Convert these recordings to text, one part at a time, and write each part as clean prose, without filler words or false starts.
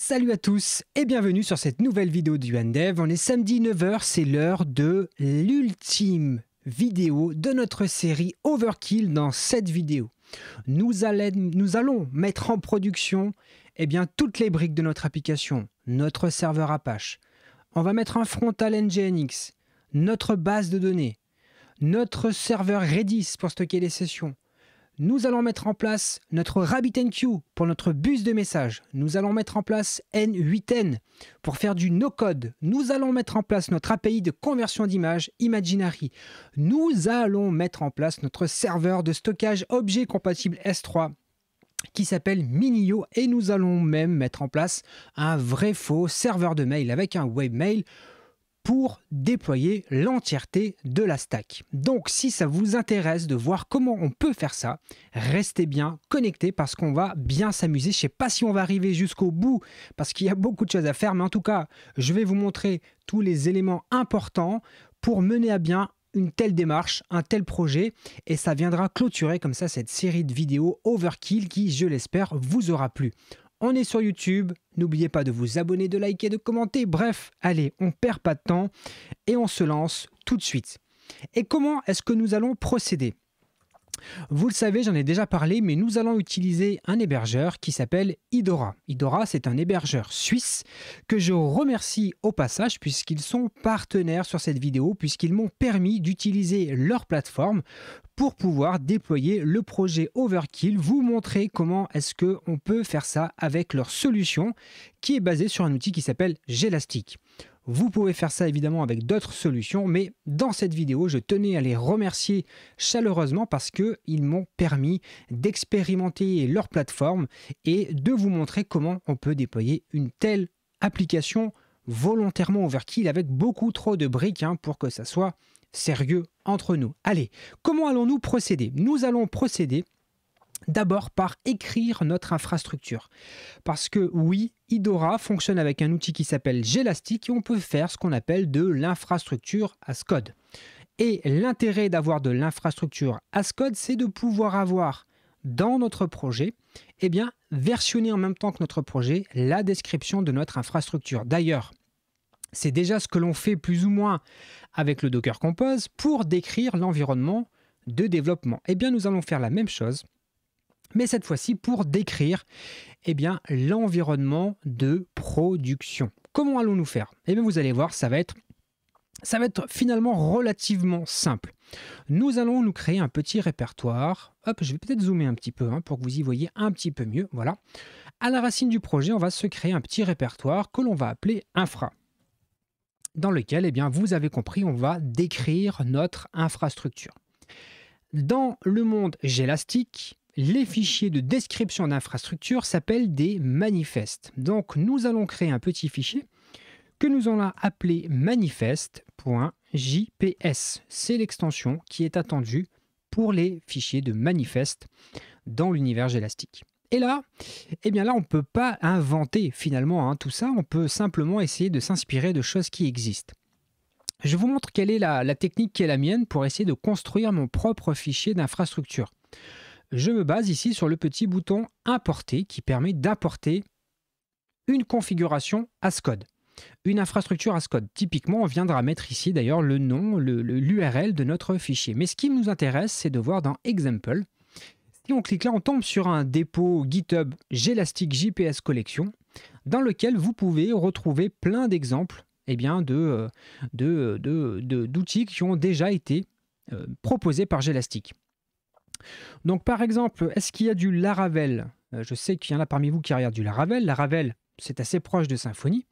Salut à tous et bienvenue sur cette nouvelle vidéo du Undev. On est samedi 9h, c'est l'heure de l'ultime vidéo de notre série Overkill. Dans cette vidéo, nous allons mettre en production toutes les briques de notre application, notre serveur Apache. On va mettre un frontal Nginx, notre base de données, notre serveur Redis pour stocker les sessions. Nous allons mettre en place notre RabbitMQ pour notre bus de messages. Nous allons mettre en place N8N pour faire du no-code. Nous allons mettre en place notre API de conversion d'images Imaginary. Nous allons mettre en place notre serveur de stockage objet compatible S3 qui s'appelle Minio. Et nous allons même mettre en place un vrai faux serveur de mail avec un webmail pour déployer l'entièreté de la stack. Donc si ça vous intéresse de voir comment on peut faire ça, restez bien connectés parce qu'on va bien s'amuser. Je ne sais pas si on va arriver jusqu'au bout parce qu'il y a beaucoup de choses à faire, mais en tout cas, je vais vous montrer tous les éléments importants pour mener à bien une telle démarche, un tel projet, et ça viendra clôturer comme ça cette série de vidéos Overkill qui, je l'espère, vous aura plu. On est sur YouTube, n'oubliez pas de vous abonner, de liker, de commenter. Bref, allez, on perd pas de temps et on se lance tout de suite. Et comment est-ce que nous allons procéder ? Vous le savez, j'en ai déjà parlé, mais nous allons utiliser un hébergeur qui s'appelle Idora. Idora, c'est un hébergeur suisse que je remercie au passage puisqu'ils sont partenaires sur cette vidéo, puisqu'ils m'ont permis d'utiliser leur plateforme pour pouvoir déployer le projet Overkill, vous montrer comment est-ce qu'on peut faire ça avec leur solution qui est basée sur un outil qui s'appelle Jelastic. Vous pouvez faire ça évidemment avec d'autres solutions, mais dans cette vidéo, je tenais à les remercier chaleureusement parce qu'ils m'ont permis d'expérimenter leur plateforme et de vous montrer comment on peut déployer une telle application volontairement Overkill avec beaucoup trop de briques pour que ça soit sérieux entre nous. Allez, comment allons-nous procéder ? Nous allons procéder d'abord par écrire notre infrastructure. Parce que oui, Idora fonctionne avec un outil qui s'appelle Jelastic et on peut faire ce qu'on appelle de l'infrastructure as code. Et l'intérêt d'avoir de l'infrastructure as code, c'est de pouvoir avoir dans notre projet, versionner en même temps que notre projet la description de notre infrastructure. D'ailleurs, c'est déjà ce que l'on fait plus ou moins avec le Docker Compose pour décrire l'environnement de développement. Nous allons faire la même chose, mais cette fois-ci pour décrire l'environnement de production. Comment allons-nous faire ? Vous allez voir, ça va être finalement relativement simple. Nous allons nous créer un petit répertoire. Hop, je vais peut-être zoomer un petit peu pour que vous y voyez un petit peu mieux. Voilà. À la racine du projet, on va se créer un petit répertoire que l'on va appeler infra, dans lequel, vous avez compris, on va décrire notre infrastructure. Dans le monde Jelastic, les fichiers de description d'infrastructure s'appellent des manifestes. Donc, nous allons créer un petit fichier que nous allons appeler manifest.jps. C'est l'extension qui est attendue pour les fichiers de manifeste dans l'univers Jelastic. Et là, on ne peut pas inventer finalement tout ça, on peut simplement essayer de s'inspirer de choses qui existent. Je vous montre quelle est la technique qui est la mienne pour essayer de construire mon propre fichier d'infrastructure. Je me base ici sur le petit bouton importer qui permet d'importer une configuration as code, une infrastructure as code. Typiquement, on viendra mettre ici d'ailleurs le nom, l'URL de notre fichier. Mais ce qui nous intéresse, c'est de voir dans Example. Si on clique là, on tombe sur un dépôt GitHub Jelastic JPS Collection dans lequel vous pouvez retrouver plein d'exemples d'outils qui ont déjà été proposés par Jelastic. Donc par exemple, est-ce qu'il y a du Laravel ? Je sais qu'il y en a parmi vous qui regardent du Laravel. Laravel, c'est assez proche de Symfony.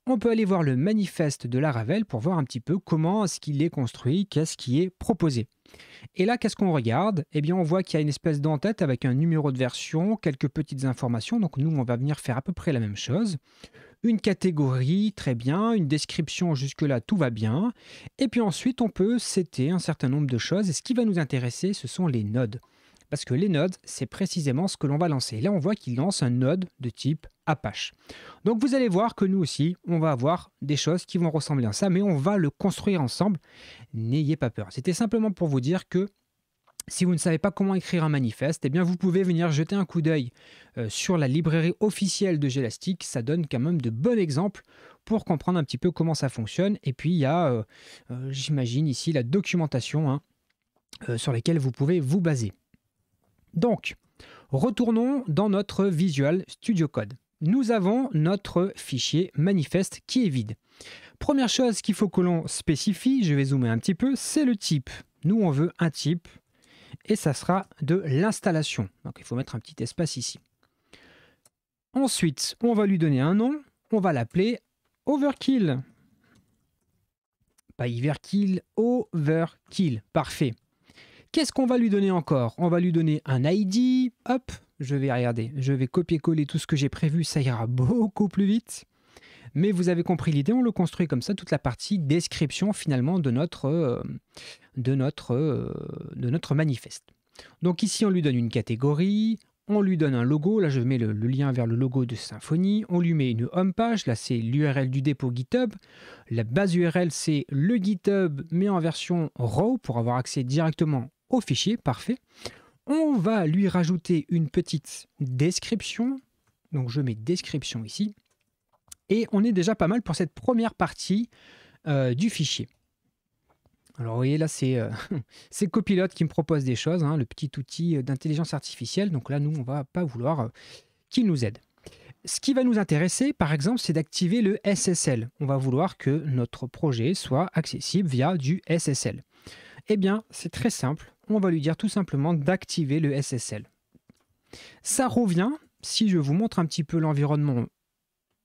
On peut aller voir le manifeste de Laravel pour voir un petit peu comment est-ce qu'il est construit, qu'est-ce qui est proposé. Et là, qu'est-ce qu'on regarde ? On voit qu'il y a une espèce d'entête avec un numéro de version, quelques petites informations. Donc nous, on va venir faire à peu près la même chose. Une catégorie, très bien. Une description, jusque-là, tout va bien. Et puis ensuite, on peut setter un certain nombre de choses. Et ce qui va nous intéresser, ce sont les nodes. Parce que les nodes, c'est précisément ce que l'on va lancer. Là, on voit qu'il lance un node de type Apache. Donc, vous allez voir que nous aussi, on va avoir des choses qui vont ressembler à ça, mais on va le construire ensemble. N'ayez pas peur. C'était simplement pour vous dire que Si vous ne savez pas comment écrire un manifeste, eh bien vous pouvez venir jeter un coup d'œil sur la librairie officielle de Gelastic. Ça donne quand même de bons exemples pour comprendre un petit peu comment ça fonctionne. Et puis il y a, j'imagine ici, la documentation hein, sur laquelle vous pouvez vous baser. Donc, retournons dans notre Visual Studio Code. Nous avons notre fichier manifeste qui est vide. Première chose qu'il faut que l'on spécifie, je vais zoomer un petit peu, c'est le type. Nous, on veut un type et ça sera de l'installation. Donc, il faut mettre un petit espace ici. Ensuite, on va lui donner un nom. On va l'appeler Overkill. Pas Overkill, Overkill. Parfait. Qu'est-ce qu'on va lui donner encore? On va lui donner un ID. Hop, je vais regarder. Je vais copier-coller tout ce que j'ai prévu. Ça ira beaucoup plus vite. Mais vous avez compris l'idée, on le construit comme ça, toute la partie description finalement de notre manifeste. Donc ici, on lui donne une catégorie, on lui donne un logo, là je mets le lien vers le logo de Symfony, on lui met une home page, là c'est l'URL du dépôt GitHub, la base URL c'est le GitHub mais en version RAW pour avoir accès directement au fichier, parfait. On va lui rajouter une petite description, donc je mets description ici. Et on est déjà pas mal pour cette première partie du fichier. Alors vous voyez là, c'est Copilot qui me propose des choses, hein, le petit outil d'intelligence artificielle. Donc là, nous, on ne va pas vouloir qu'il nous aide. Ce qui va nous intéresser, par exemple, c'est d'activer le SSL. On va vouloir que notre projet soit accessible via du SSL. Eh bien, c'est très simple. On va lui dire tout simplement d'activer le SSL. Ça revient, si je vous montre un petit peu l'environnement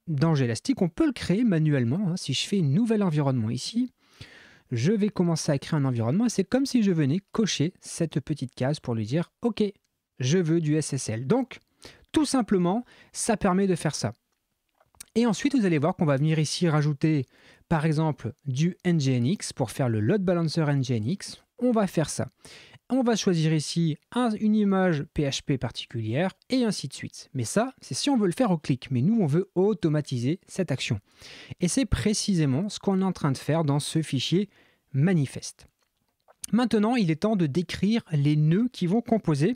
dans Gelastic, on peut le créer manuellement. Hein. Si je fais un nouvel environnement ici, je vais commencer à créer un environnement. C'est comme si je venais cocher cette petite case pour lui dire « Ok, je veux du SSL ». Donc, tout simplement, ça permet de faire ça. Et ensuite, vous allez voir qu'on va venir ici rajouter, par exemple, du NGINX pour faire le load balancer NGINX. On va faire ça. On va choisir ici une image PHP particulière et ainsi de suite. Mais ça, c'est si on veut le faire au clic. Mais nous, on veut automatiser cette action. Et c'est précisément ce qu'on est en train de faire dans ce fichier manifeste. Maintenant, il est temps de décrire les nœuds qui vont composer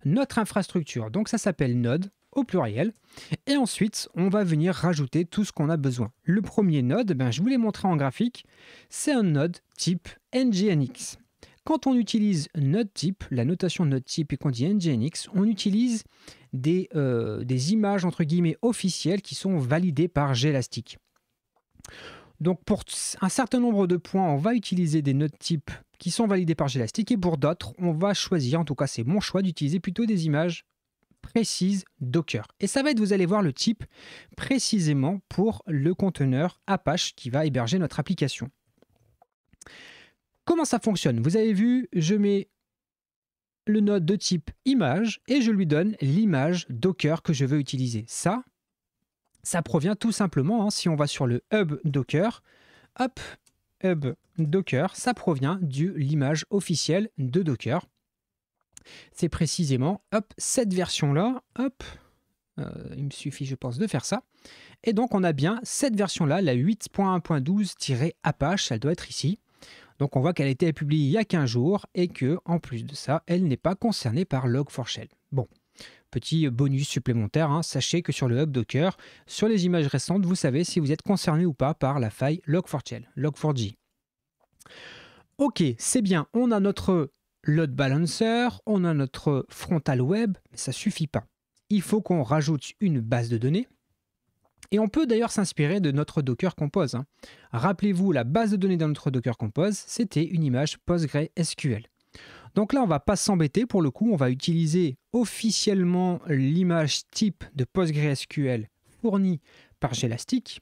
notre infrastructure. Donc ça s'appelle node au pluriel. Et ensuite, on va venir rajouter tout ce qu'on a besoin. Le premier node, je vous l'ai montré en graphique, c'est un node type NGINX. Quand on utilise node type, la notation node type et qu'on dit NGINX, on utilise des images entre guillemets officielles qui sont validées par Gelastic. Donc pour un certain nombre de points, on va utiliser des nodes type qui sont validés par Gelastic et pour d'autres, on va choisir, en tout cas c'est mon choix, d'utiliser plutôt des images précises Docker. Et ça va être, vous allez voir, le type précisément pour le conteneur Apache qui va héberger notre application. Comment ça fonctionne? Vous avez vu, je mets le node de type image et je lui donne l'image Docker que je veux utiliser. Ça provient tout simplement, hein, si on va sur le hub Docker, hop, hub Docker, ça provient de l'image officielle de Docker. C'est précisément, hop, cette version-là, hop, il me suffit, je pense, de faire ça. Et donc, on a bien cette version-là, la 8.1.12-Apache, elle doit être ici. Donc on voit qu'elle a été publiée il y a 15 jours et que, en plus de ça, elle n'est pas concernée par Log4Shell. Bon, petit bonus supplémentaire, hein, sachez que sur le hub Docker, sur les images récentes, vous savez si vous êtes concerné ou pas par la faille Log4Shell, Log4j. Ok, c'est bien, on a notre load balancer, on a notre frontal web, mais ça ne suffit pas. Il faut qu'on rajoute une base de données. Et on peut d'ailleurs s'inspirer de notre Docker Compose. Hein. Rappelez-vous, la base de données dans notre Docker Compose, c'était une image PostgreSQL. Donc là, on ne va pas s'embêter. Pour le coup, on va utiliser officiellement l'image type de PostgreSQL fournie par Gelastic.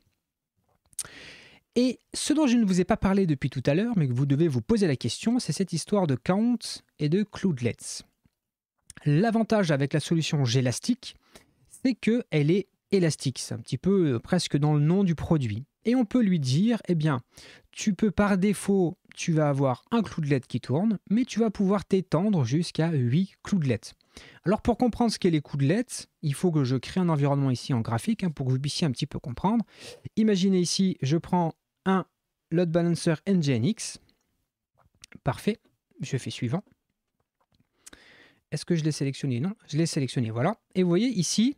Et ce dont je ne vous ai pas parlé depuis tout à l'heure, mais que vous devez vous poser la question, c'est cette histoire de count et de cloudlets. L'avantage avec la solution Gelastic, c'est qu'elle est élastique, c'est un petit peu presque dans le nom du produit. Et on peut lui dire, eh bien, tu peux par défaut, tu vas avoir un cloudlet qui tourne, mais tu vas pouvoir t'étendre jusqu'à 8 cloudlets. Alors pour comprendre ce qu'est les cloudlets, il faut que je crée un environnement ici en graphique, hein, pour que vous puissiez un petit peu comprendre. Imaginez ici, je prends un load balancer NGINX. Parfait, je fais suivant. Est-ce que je l'ai sélectionné? Non, je l'ai sélectionné, voilà. Et vous voyez ici,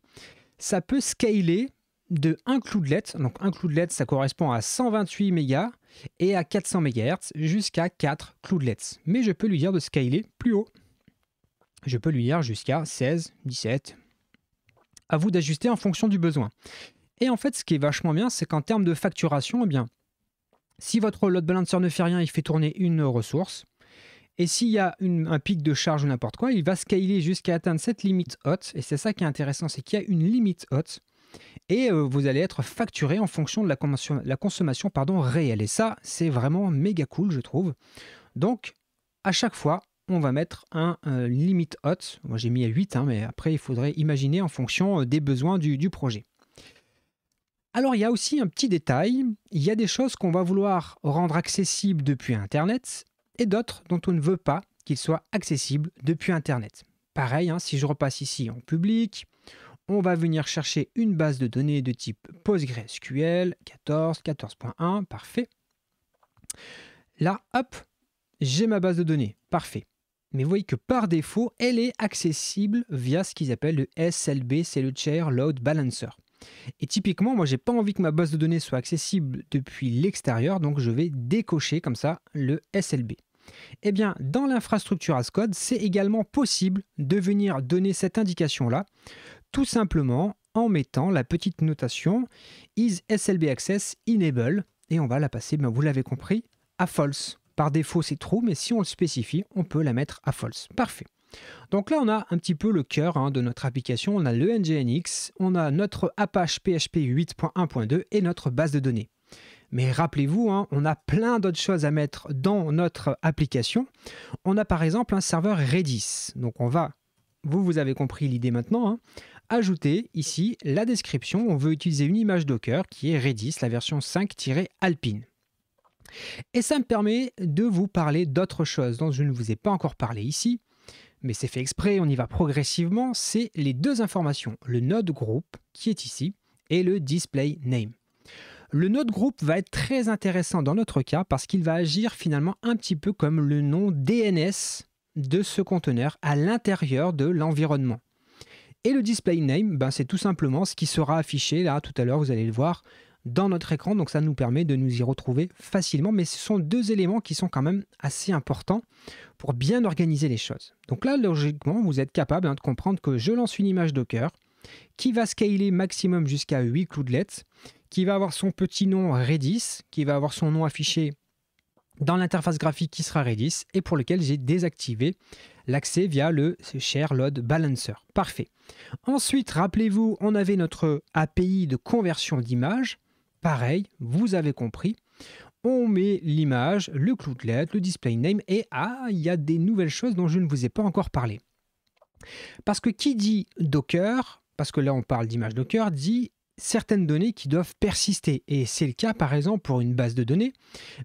ça peut scaler de 1 cloudlet. Donc un cloudlet, ça correspond à 128 mégas et à 400 MHz jusqu'à 4 cloudlets. Mais je peux lui dire de scaler plus haut. Je peux lui dire jusqu'à 16, 17. À vous d'ajuster en fonction du besoin. Et en fait, ce qui est vachement bien, c'est qu'en termes de facturation, eh bien, si votre load balancer ne fait rien, il fait tourner une ressource. Et s'il y a un pic de charge ou n'importe quoi, il va scaler jusqu'à atteindre cette limite haute. Et c'est ça qui est intéressant, c'est qu'il y a une limite haute. Et vous allez être facturé en fonction de la consommation réelle. Et ça, c'est vraiment méga cool, je trouve. Donc, à chaque fois, on va mettre un limite haute. Moi, j'ai mis à 8, mais après, il faudrait imaginer en fonction des besoins du projet. Alors, il y a aussi un petit détail. Il y a des choses qu'on va vouloir rendre accessibles depuis Internet et d'autres dont on ne veut pas qu'ils soient accessibles depuis Internet. Pareil, si je repasse ici en public, on va venir chercher une base de données de type PostgreSQL 14, 14.1, parfait. Là, hop, j'ai ma base de données, parfait. Mais vous voyez que par défaut, elle est accessible via ce qu'ils appellent le SLB, c'est le Share Load Balancer. Et typiquement, moi, j'ai pas envie que ma base de données soit accessible depuis l'extérieur, donc je vais décocher comme ça le SLB. Eh bien, dans l'infrastructure as code, c'est également possible de venir donner cette indication-là, tout simplement en mettant la petite notation is SLB access enable, et on va la passer, vous l'avez compris, à false. Par défaut, c'est true, mais si on le spécifie, on peut la mettre à false. Parfait. Donc là, on a un petit peu le cœur de notre application. On a le NGINX, on a notre Apache PHP 8.1.2 et notre base de données. Mais rappelez-vous, on a plein d'autres choses à mettre dans notre application. On a par exemple un serveur Redis. Donc on va, vous avez compris l'idée maintenant, ajouter ici la description. On veut utiliser une image Docker qui est Redis, la version 5-Alpine. Et ça me permet de vous parler d'autres choses dont je ne vous ai pas encore parlé ici. Mais c'est fait exprès, on y va progressivement, c'est les deux informations, le node group qui est ici et le display name. Le node group va être très intéressant dans notre cas parce qu'il va agir finalement un petit peu comme le nom DNS de ce conteneur à l'intérieur de l'environnement. Et le display name, c'est tout simplement ce qui sera affiché là tout à l'heure, vous allez le voir, dans notre écran, donc ça nous permet de nous y retrouver facilement, mais ce sont deux éléments qui sont quand même assez importants pour bien organiser les choses. Donc là, logiquement, vous êtes capable de comprendre que je lance une image Docker qui va scaler maximum jusqu'à 8 cloudlets, qui va avoir son petit nom Redis, qui va avoir son nom affiché dans l'interface graphique qui sera Redis, et pour lequel j'ai désactivé l'accès via le Share Load Balancer. Parfait. Ensuite, rappelez-vous, on avait notre API de conversion d'image. Pareil, vous avez compris, on met l'image, le cloudlet, le display name et il y a des nouvelles choses dont je ne vous ai pas encore parlé. Parce que qui dit Docker, parce que là on parle d'image Docker, dit certaines données qui doivent persister. Et c'est le cas par exemple pour une base de données,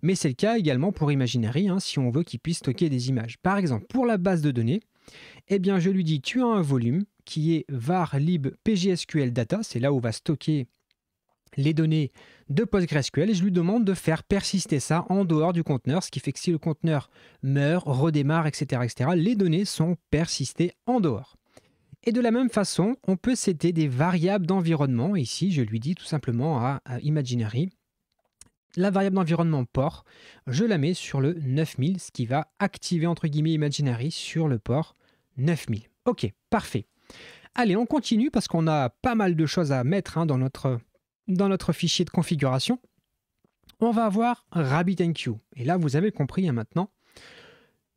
mais c'est le cas également pour Imaginary si on veut qu'il puisse stocker des images. Par exemple, pour la base de données, eh bien je lui dis tu as un volume qui est var lib pgsql data, c'est là où on va stocker les données de PostgreSQL et je lui demande de faire persister ça en dehors du conteneur, ce qui fait que si le conteneur meurt, redémarre, etc., les données sont persistées en dehors. Et de la même façon, on peut setter des variables d'environnement. Ici, je lui dis tout simplement à Imaginary, la variable d'environnement port, je la mets sur le 9000, ce qui va activer entre guillemets Imaginary sur le port 9000. Ok, parfait. Allez, on continue parce qu'on a pas mal de choses à mettre dans notre fichier de configuration. On va avoir RabbitMQ. Et là, vous avez compris maintenant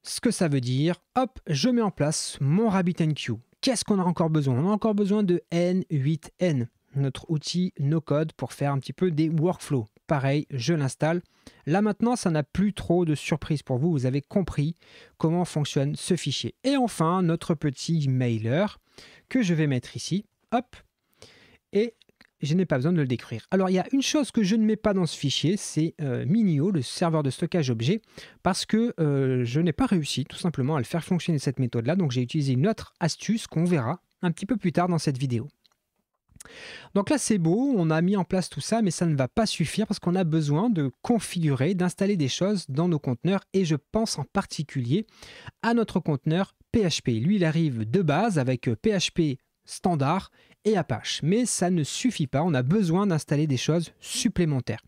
ce que ça veut dire. Hop, je mets en place mon RabbitMQ. Qu'est-ce qu'on a encore besoin? On a encore besoin de N8N, notre outil no-code pour faire un petit peu des workflows. Pareil, je l'installe. Là maintenant, ça n'a plus trop de surprise pour vous. Vous avez compris comment fonctionne ce fichier. Et enfin, notre petit mailer que je vais mettre ici. Hop, et je n'ai pas besoin de le décrire. Alors, il y a une chose que je ne mets pas dans ce fichier, c'est Minio, le serveur de stockage objet, parce que je n'ai pas réussi tout simplement à le faire fonctionner de cette méthode-là. Donc, j'ai utilisé une autre astuce qu'on verra un petit peu plus tard dans cette vidéo. Donc là, c'est beau, on a mis en place tout ça, mais ça ne va pas suffire parce qu'on a besoin de configurer, d'installer des choses dans nos conteneurs et je pense en particulier à notre conteneur PHP. Lui, il arrive de base avec PHP standard et Apache. Mais ça ne suffit pas, on a besoin d'installer des choses supplémentaires.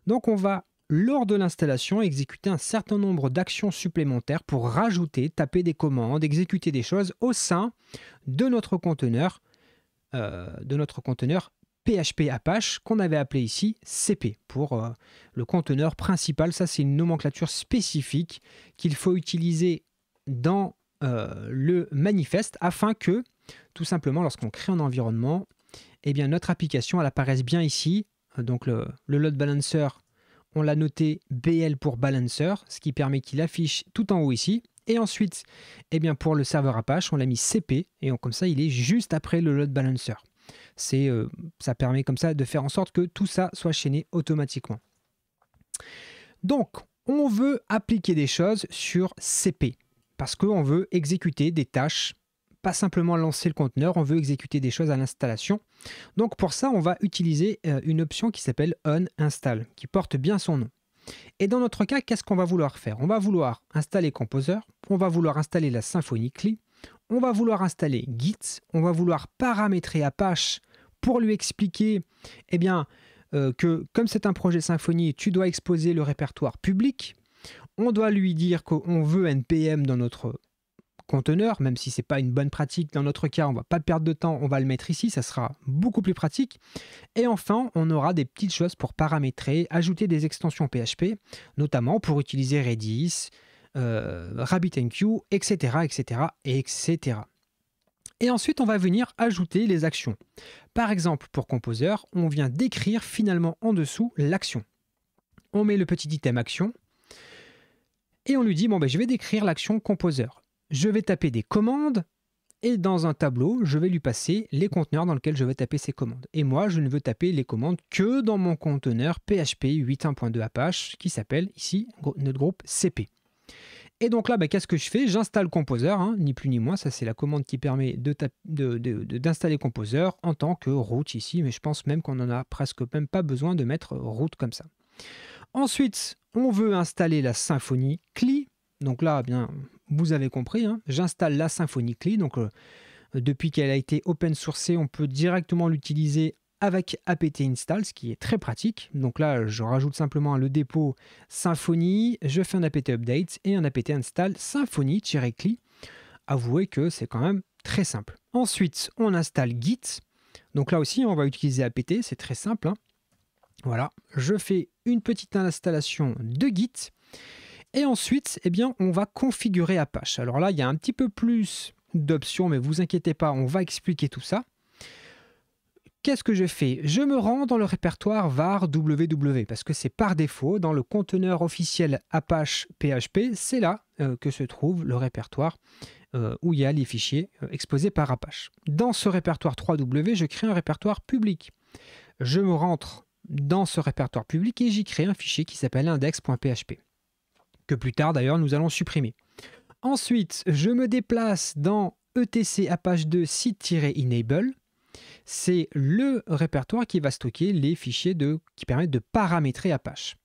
Donc on va, lors de l'installation, exécuter un certain nombre d'actions supplémentaires pour rajouter, taper des commandes, exécuter des choses au sein de notre conteneur PHP Apache qu'on avait appelé ici CP pour le conteneur principal. Ça, c'est une nomenclature spécifique qu'il faut utiliser dans le manifeste afin que, tout simplement, lorsqu'on crée un environnement, eh bien, notre application elle apparaisse bien ici. Donc le load balancer, on l'a noté BL pour balancer, ce qui permet qu'il affiche tout en haut ici. Et ensuite, eh bien, pour le serveur Apache, on l'a mis CP et comme ça, il est juste après le load balancer. Ça permet comme ça de faire en sorte que tout ça soit chaîné automatiquement. Donc, on veut appliquer des choses sur CP parce qu'on veut exécuter des tâches, pas simplement lancer le conteneur, on veut exécuter des choses à l'installation. Donc pour ça, on va utiliser une option qui s'appelle onInstall, qui porte bien son nom. Et dans notre cas, qu'est-ce qu'on va vouloir faire? On va vouloir installer Composer, on va vouloir installer la Symfony CLI, on va vouloir installer Git, on va vouloir paramétrer Apache pour lui expliquer eh bien, que comme c'est un projet Symfony, tu dois exposer le répertoire public. On doit lui dire qu'on veut NPM dans notre conteneur, même si ce n'est pas une bonne pratique. Dans notre cas, on ne va pas perdre de temps, on va le mettre ici, ça sera beaucoup plus pratique. Et enfin, on aura des petites choses pour paramétrer, ajouter des extensions PHP, notamment pour utiliser Redis, RabbitMQ, etc., etc., etc. Et ensuite, on va venir ajouter les actions. Par exemple, pour Composer, on vient d'écrire finalement en dessous l'action. On met le petit item action et on lui dit, bon, ben, je vais décrire l'action Composer. Je vais taper des commandes et dans un tableau, je vais lui passer les conteneurs dans lesquels je vais taper ces commandes. Et moi, je ne veux taper les commandes que dans mon conteneur PHP 8.1.2 Apache qui s'appelle ici notre groupe CP. Et donc là, qu'est-ce que je fais? J'installe Composer, ni plus ni moins. Ça, c'est la commande qui permet d'installer Composer en tant que root ici. Mais je pense même qu'on n'en a presque même pas besoin de mettre root comme ça. Ensuite, on veut installer la Symfony CLI. Donc là, bien, vous avez compris, j'installe la Symfony CLI. Donc, depuis qu'elle a été open sourcée, on peut directement l'utiliser avec apt install, ce qui est très pratique. Donc là, je rajoute simplement le dépôt Symfony, je fais un apt update et un apt install Symfony-CLI. Avouez que c'est quand même très simple. Ensuite, on installe Git. Donc là aussi, on va utiliser apt, c'est très simple. Voilà, je fais une petite installation de Git. Et ensuite, eh bien, on va configurer Apache. Alors là, il y a un petit peu plus d'options, mais vous inquiétez pas, on va expliquer tout ça. Qu'est-ce que je fais? Je me rends dans le répertoire var www parce que c'est par défaut dans le conteneur officiel Apache PHP, c'est là que se trouve le répertoire où il y a les fichiers exposés par Apache. Dans ce répertoire 3W, je crée un répertoire public. Je me rentre dans ce répertoire public et j'y crée un fichier qui s'appelle index.php, que plus tard d'ailleurs nous allons supprimer. Ensuite, je me déplace dans etc apache 2 site-enable. C'est le répertoire qui va stocker les fichiers qui permettent de paramétrer Apache.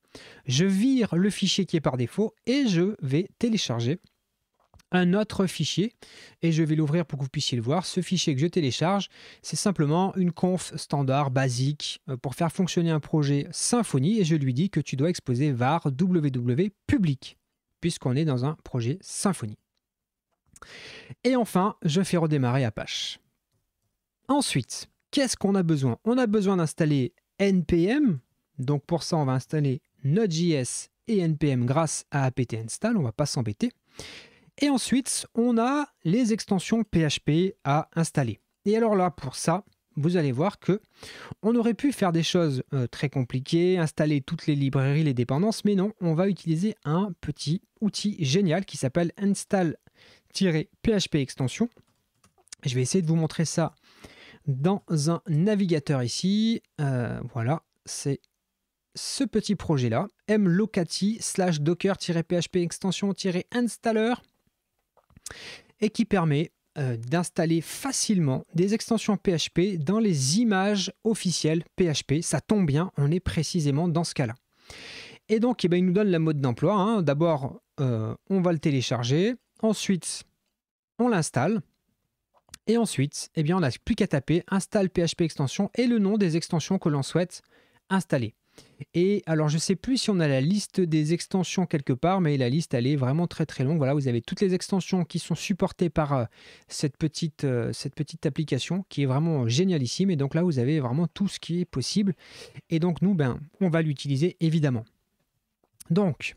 Je vire le fichier qui est par défaut et je vais télécharger un autre fichier et je vais l'ouvrir pour que vous puissiez le voir. Ce fichier que je télécharge, c'est simplement une conf standard basique pour faire fonctionner un projet Symfony et je lui dis que tu dois exposer var www public puisqu'on est dans un projet Symfony. Et enfin, je fais redémarrer Apache. Ensuite, qu'est-ce qu'on a besoin? On a besoin d'installer NPM. Donc pour ça, on va installer Node.js et NPM grâce à apt install. On ne va pas s'embêter. Et ensuite, on a les extensions PHP à installer. Et alors là, pour ça, vous allez voir que on aurait pu faire des choses très compliquées, installer toutes les librairies, les dépendances, mais non, on va utiliser un petit outil génial qui s'appelle install-php extension. Je vais essayer de vous montrer ça dans un navigateur ici. Voilà, c'est ce petit projet-là, mlocati/docker-php extension-installer, et qui permet d'installer facilement des extensions PHP dans les images officielles PHP. Ça tombe bien, on est précisément dans ce cas-là. Et donc, il nous donne la mode d'emploi. D'abord, on va le télécharger. Ensuite, on l'installe. Et ensuite, eh bien, on n'a plus qu'à taper install PHP extension et le nom des extensions que l'on souhaite installer. Et alors, je ne sais plus si on a la liste des extensions quelque part, mais la liste, elle est vraiment très très longue. Voilà, vous avez toutes les extensions qui sont supportées par cette petite application qui est vraiment génialissime. Et donc là, vous avez vraiment tout ce qui est possible. Et donc, nous, on va l'utiliser évidemment. Donc,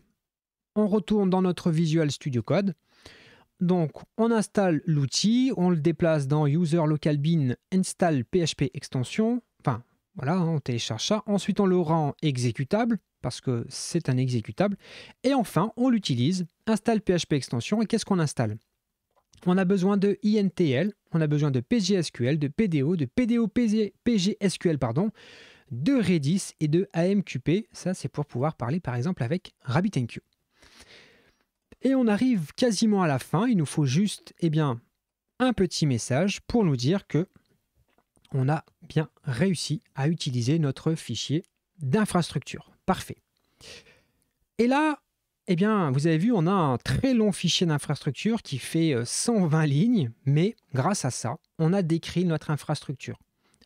on retourne dans notre Visual Studio Code. Donc, on installe l'outil, on le déplace dans user local bin install PHP extension. Enfin, voilà, on télécharge ça. Ensuite, on le rend exécutable parce que c'est un exécutable. Et enfin, on l'utilise, install PHP extension. Et qu'est-ce qu'on installe? On a besoin de INTL, on a besoin de PGSQL, de PDO, de PGSQL, de Redis et de AMQP. Ça, c'est pour pouvoir parler, par exemple, avec RabbitMQ. Et on arrive quasiment à la fin. Il nous faut juste un petit message pour nous dire que on a bien réussi à utiliser notre fichier d'infrastructure. Parfait. Et là, vous avez vu, on a un très long fichier d'infrastructure qui fait 120 lignes, mais grâce à ça, on a décrit notre infrastructure.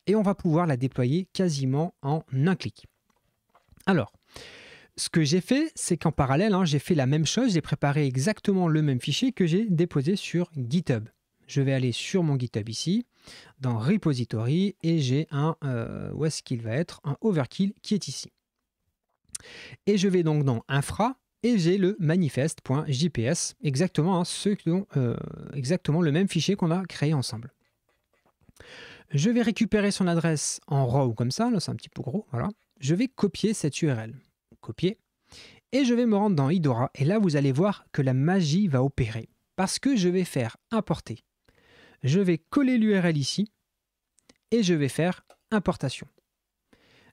Et on va pouvoir la déployer quasiment en un clic. Alors, ce que j'ai fait, c'est qu'en parallèle, j'ai fait la même chose. J'ai préparé exactement le même fichier que j'ai déposé sur GitHub. Je vais aller sur mon GitHub ici, dans Repository, et j'ai où est-ce qu'il va être? Un Overkill qui est ici. Et je vais donc dans Infra, et j'ai le manifest.jps, exactement, exactement le même fichier qu'on a créé ensemble. Je vais récupérer son adresse en raw comme ça, là c'est un petit peu gros, voilà. Je vais copier cette URL. Copier, et je vais me rendre dans Idora, et là vous allez voir que la magie va opérer, parce que je vais faire importer. Je vais coller l'URL ici, et je vais faire importation.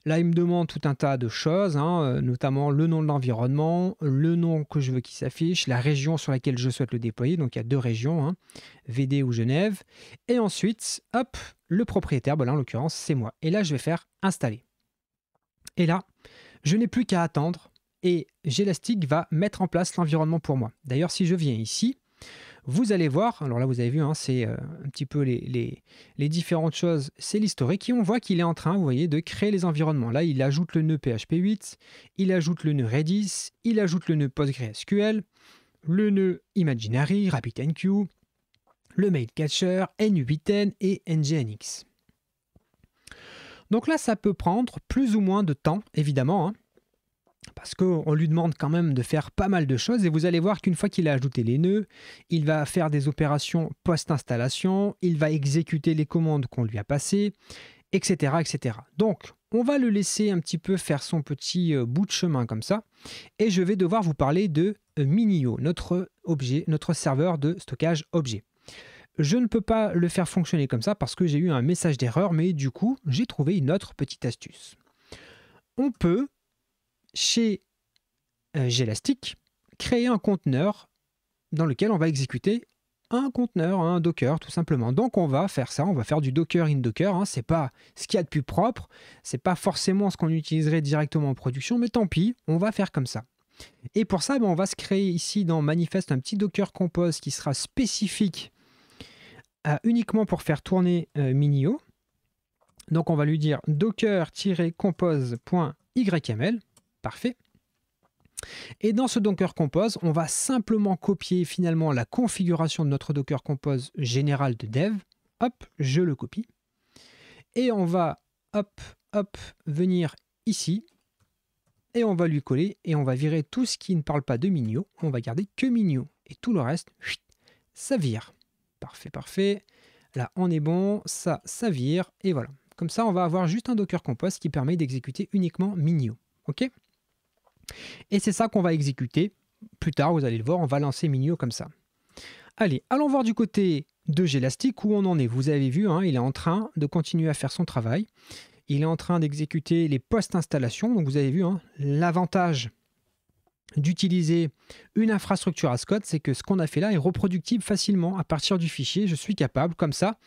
Là, il me demande tout un tas de choses, notamment le nom de l'environnement, le nom que je veux qu'il s'affiche, la région sur laquelle je souhaite le déployer, donc il y a 2 régions, VD ou Genève, et ensuite, hop, le propriétaire, là en l'occurrence c'est moi, et là je vais faire installer. Et là, je n'ai plus qu'à attendre et Gelastic va mettre en place l'environnement pour moi. D'ailleurs, si je viens ici, vous allez voir, alors là vous avez vu, c'est un petit peu les différentes choses, c'est l'historique, et on voit qu'il est en train, vous voyez, de créer les environnements. Là, il ajoute le nœud PHP 8, il ajoute le nœud Redis, il ajoute le nœud PostgreSQL, le nœud Imaginary, RabbitMQ, le mail catcher, N8N et NGINX. Donc là, ça peut prendre plus ou moins de temps, évidemment, parce qu'on lui demande quand même de faire pas mal de choses. Et vous allez voir qu'une fois qu'il a ajouté les nœuds, il va faire des opérations post-installation, il va exécuter les commandes qu'on lui a passées, etc., etc. Donc, on va le laisser un petit peu faire son petit bout de chemin comme ça. Et je vais devoir vous parler de Minio, notre serveur de stockage objet. Je ne peux pas le faire fonctionner comme ça parce que j'ai eu un message d'erreur, mais du coup, j'ai trouvé une autre petite astuce. On peut, chez Gelastic, créer un conteneur dans lequel on va exécuter un conteneur, un Docker, tout simplement. Donc, on va faire ça, on va faire du Docker in Docker. C'est pas ce qu'il y a de plus propre, c'est pas forcément ce qu'on utiliserait directement en production, mais tant pis, on va faire comme ça. Et pour ça, on va se créer ici dans Manifest un petit Docker Compose qui sera spécifique uniquement pour faire tourner Minio. Donc on va lui dire docker-compose.yml. Parfait. Et dans ce Docker Compose, on va simplement copier finalement la configuration de notre Docker Compose général de dev. Hop, je le copie. Et on va venir ici. Et on va lui coller et on va virer tout ce qui ne parle pas de Minio. On va garder que Minio. Et tout le reste, ça vire. Parfait, parfait. Là, on est bon. Ça vire. Et voilà. Comme ça, on va avoir juste un Docker Compose qui permet d'exécuter uniquement Minio. OK ? Et c'est ça qu'on va exécuter. Plus tard, vous allez le voir, on va lancer Minio comme ça. Allez, allons voir du côté de Gelastic où on en est. Vous avez vu, il est en train de continuer à faire son travail. Il est en train d'exécuter les post-installations. Donc, vous avez vu, l'avantage d'utiliser une infrastructure as code, c'est que ce qu'on a fait là est reproductible facilement à partir du fichier. Je suis capable, comme ça,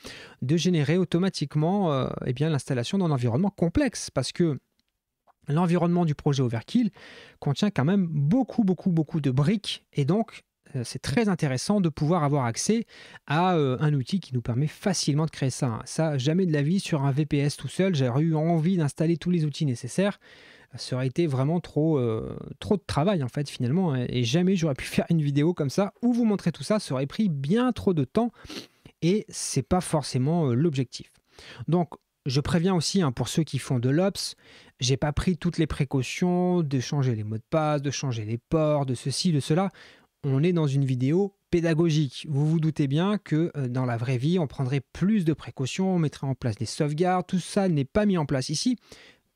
de générer automatiquement l'installation d'un environnement complexe parce que l'environnement du projet Overkill contient quand même beaucoup de briques et donc c'est très intéressant de pouvoir avoir accès à un outil qui nous permet facilement de créer ça, hein. Ça, jamais de la vie sur un VPS tout seul, j'aurais eu envie d'installer tous les outils nécessaires. Ça aurait été vraiment trop de travail en fait finalement, hein, et jamais j'aurais pu faire une vidéo comme ça où vous montrer tout ça. Ça aurait pris bien trop de temps et c'est pas forcément l'objectif. Donc, je préviens aussi, hein, pour ceux qui font de l'Ops, j'ai pas pris toutes les précautions de changer les mots de passe, de changer les ports, de ceci, de cela. On est dans une vidéo pédagogique. Vous vous doutez bien que dans la vraie vie, on prendrait plus de précautions, on mettrait en place des sauvegardes. Tout ça n'est pas mis en place ici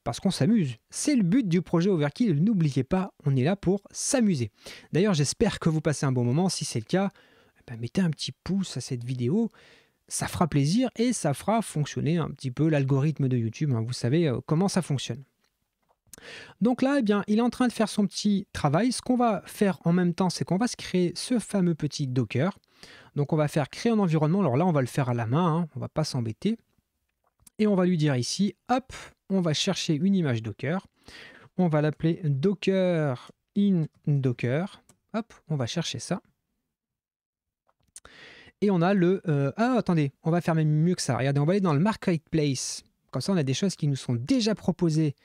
parce qu'on s'amuse. C'est le but du projet Overkill. N'oubliez pas, on est là pour s'amuser. D'ailleurs, j'espère que vous passez un bon moment. Si c'est le cas, ben, mettez un petit pouce à cette vidéo. Ça fera plaisir et ça fera fonctionner un petit peu l'algorithme de YouTube, hein. Vous savez comment ça fonctionne. Donc là, eh bien, il est en train de faire son petit travail. Ce qu'on va faire en même temps, c'est qu'on va se créer ce fameux petit Docker. Donc on va faire créer un environnement. Alors là, on va le faire à la main, hein. On ne va pas s'embêter. Et on va lui dire ici, hop, on va chercher une image Docker. On va l'appeler Docker in Docker. Hop, on va chercher ça. Et on a le... ah, attendez, on va faire même mieux que ça. Regardez, on va aller dans le Marketplace. Comme ça, on a des choses qui nous sont déjà proposées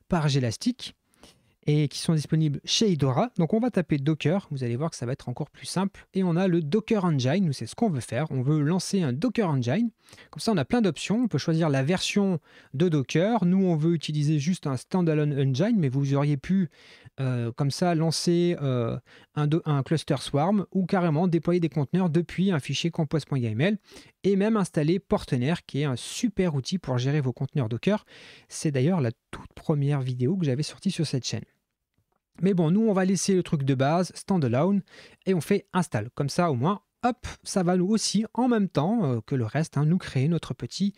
par Gelastic et qui sont disponibles chez Idora. Donc, on va taper Docker. Vous allez voir que ça va être encore plus simple. Et on a le Docker Engine. Nous, c'est ce qu'on veut faire. On veut lancer un Docker Engine. Comme ça, on a plein d'options. On peut choisir la version de Docker. Nous, on veut utiliser juste un standalone engine, mais vous auriez pu, comme ça, lancer un cluster Swarm ou carrément déployer des conteneurs depuis un fichier compose.yml et même installer Portenaire, qui est un super outil pour gérer vos conteneurs Docker. C'est d'ailleurs la toute première vidéo que j'avais sortie sur cette chaîne. Mais bon, nous, on va laisser le truc de base, standalone, et on fait install. Comme ça, au moins, hop, ça va nous aussi, en même temps que le reste, hein, nous créer notre petit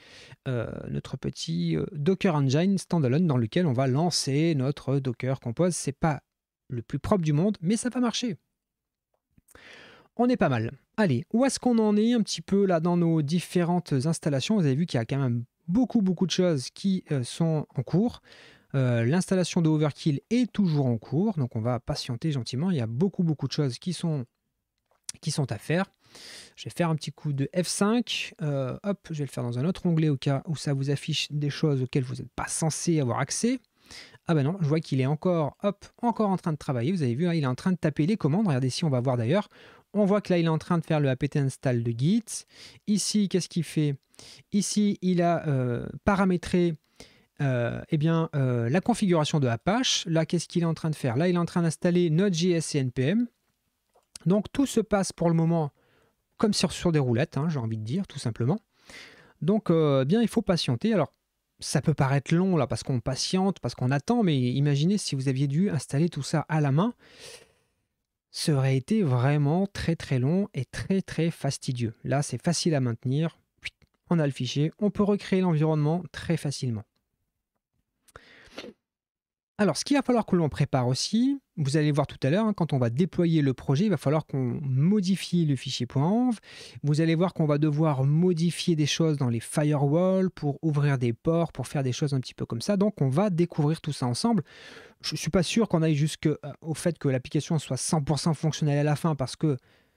Docker Engine standalone dans lequel on va lancer notre Docker Compose. C'est pas le plus propre du monde, mais ça va marcher. On est pas mal. Allez, où est-ce qu'on en est un petit peu là dans nos différentes installations? Vous avez vu qu'il y a quand même beaucoup de choses qui sont en cours. L'installation de Overkill est toujours en cours, donc on va patienter gentiment. Il y a beaucoup de choses qui sont à faire. Je vais faire un petit coup de F5. Hop, je vais le faire dans un autre onglet au cas où ça vous affiche des choses auxquelles vous n'êtes pas censé avoir accès. Ah ben non, je vois qu'il est encore en train de travailler. Vous avez vu, hein, il est en train de taper les commandes. Regardez si on va voir d'ailleurs. On voit que là, il est en train de faire le apt install de Git. Ici, qu'est-ce qu'il fait? Ici, il a paramétré la configuration de Apache. Là, qu'est-ce qu'il est en train de faire? Là, il est en train d'installer Node.js et NPM. Donc, tout se passe pour le moment comme sur des roulettes, hein, j'ai envie de dire, tout simplement. Donc, bien, il faut patienter. Alors, ça peut paraître long, là, parce qu'on patiente, parce qu'on attend, mais imaginez si vous aviez dû installer tout ça à la main. Ça aurait été vraiment très long et très fastidieux. Là, c'est facile à maintenir. On a le fichier. On peut recréer l'environnement très facilement. Alors, ce qu'il va falloir que l'on prépare aussi, vous allez voir tout à l'heure, hein, quand on va déployer le projet, il va falloir qu'on modifie le fichier .env. Vous allez voir qu'on va devoir modifier des choses dans les firewalls pour ouvrir des ports, pour faire des choses un petit peu comme ça. Donc, on va découvrir tout ça ensemble. Je ne suis pas sûr qu'on aille jusqu'au fait que l'application soit 100% fonctionnelle à la fin, parce que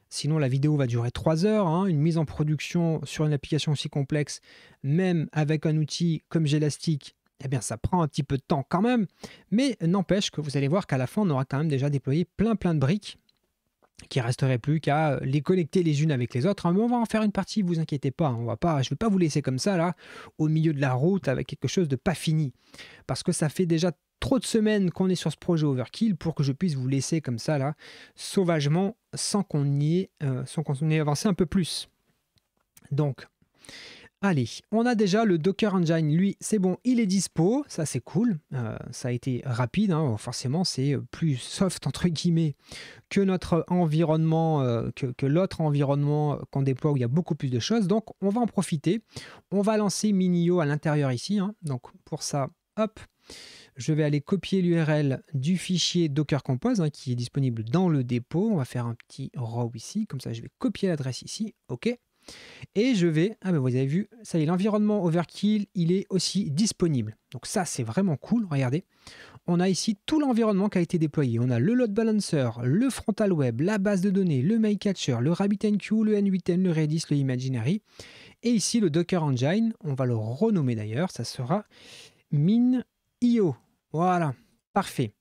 sinon la vidéo va durer 3 heures. Hein. Une mise en production sur une application aussi complexe, même avec un outil comme Gelastic, eh bien, ça prend un petit peu de temps quand même, mais n'empêche que vous allez voir qu'à la fin, on aura quand même déjà déployé plein de briques qui ne resterait plus qu'à les connecter les unes avec les autres. Mais on va en faire une partie, vous inquiétez pas. Je ne vais pas vous laisser comme ça, là, au milieu de la route, avec quelque chose de pas fini. Parce que ça fait déjà trop de semaines qu'on est sur ce projet Overkill pour que je puisse vous laisser comme ça, là, sauvagement, sans qu'on ait avancé un peu plus. Donc... allez, on a déjà le Docker Engine, lui, c'est bon, il est dispo, ça c'est cool, ça a été rapide, hein, forcément c'est plus soft entre guillemets que notre environnement, que l'autre environnement qu'on déploie où il y a beaucoup plus de choses, donc on va en profiter, on va lancer Minio à l'intérieur ici, hein. Donc pour ça, hop, je vais aller copier l'URL du fichier Docker Compose, hein, qui est disponible dans le dépôt, on va faire un petit row ici, comme ça je vais copier l'adresse ici, ok. Et je vais, ah ben vous avez vu, ça y est, l'environnement Overkill, il est aussi disponible. Donc ça, c'est vraiment cool, regardez. On a ici tout l'environnement qui a été déployé. On a le load balancer, le frontal web, la base de données, le mail catcher, le RabbitMQ, le N8N, le Redis, le Imaginary. Et ici, le Docker Engine, on va le renommer d'ailleurs, ça sera Min.io. Voilà, parfait.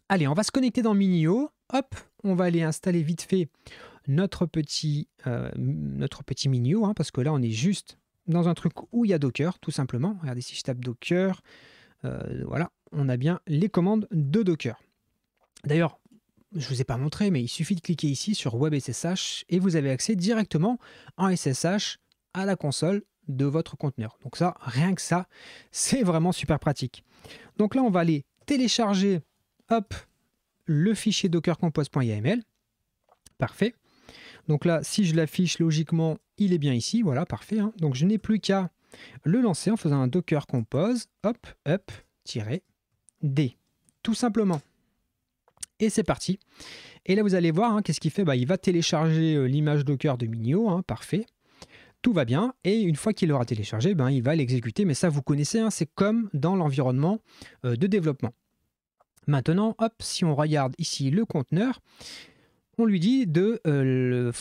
Allez, on va se connecter dans Min.io. Hop, on va aller installer vite fait notre petit Min.io, hein, parce que là, on est juste dans un truc où il y a Docker, tout simplement. Regardez, si je tape Docker, voilà, on a bien les commandes de Docker. D'ailleurs, je ne vous ai pas montré, mais il suffit de cliquer ici sur Web SSH et vous avez accès directement en SSH à la console de votre conteneur. Donc ça, rien que ça, c'est vraiment super pratique. Donc là, on va aller télécharger, hop, le fichier dockercompose.yml. Parfait. Donc là, si je l'affiche logiquement, il est bien ici. Voilà, parfait. Hein. Donc je n'ai plus qu'à le lancer en faisant un docker compose, hop, up, -d. Tout simplement. Et c'est parti. Et là, vous allez voir, hein, qu'est-ce qu'il fait, il va télécharger l'image Docker de Min.io. Hein, parfait. Tout va bien. Et une fois qu'il l'aura téléchargé, il va l'exécuter. Mais ça, vous connaissez, hein, c'est comme dans l'environnement de développement. Maintenant, hop, si on regarde ici le conteneur, on lui dit de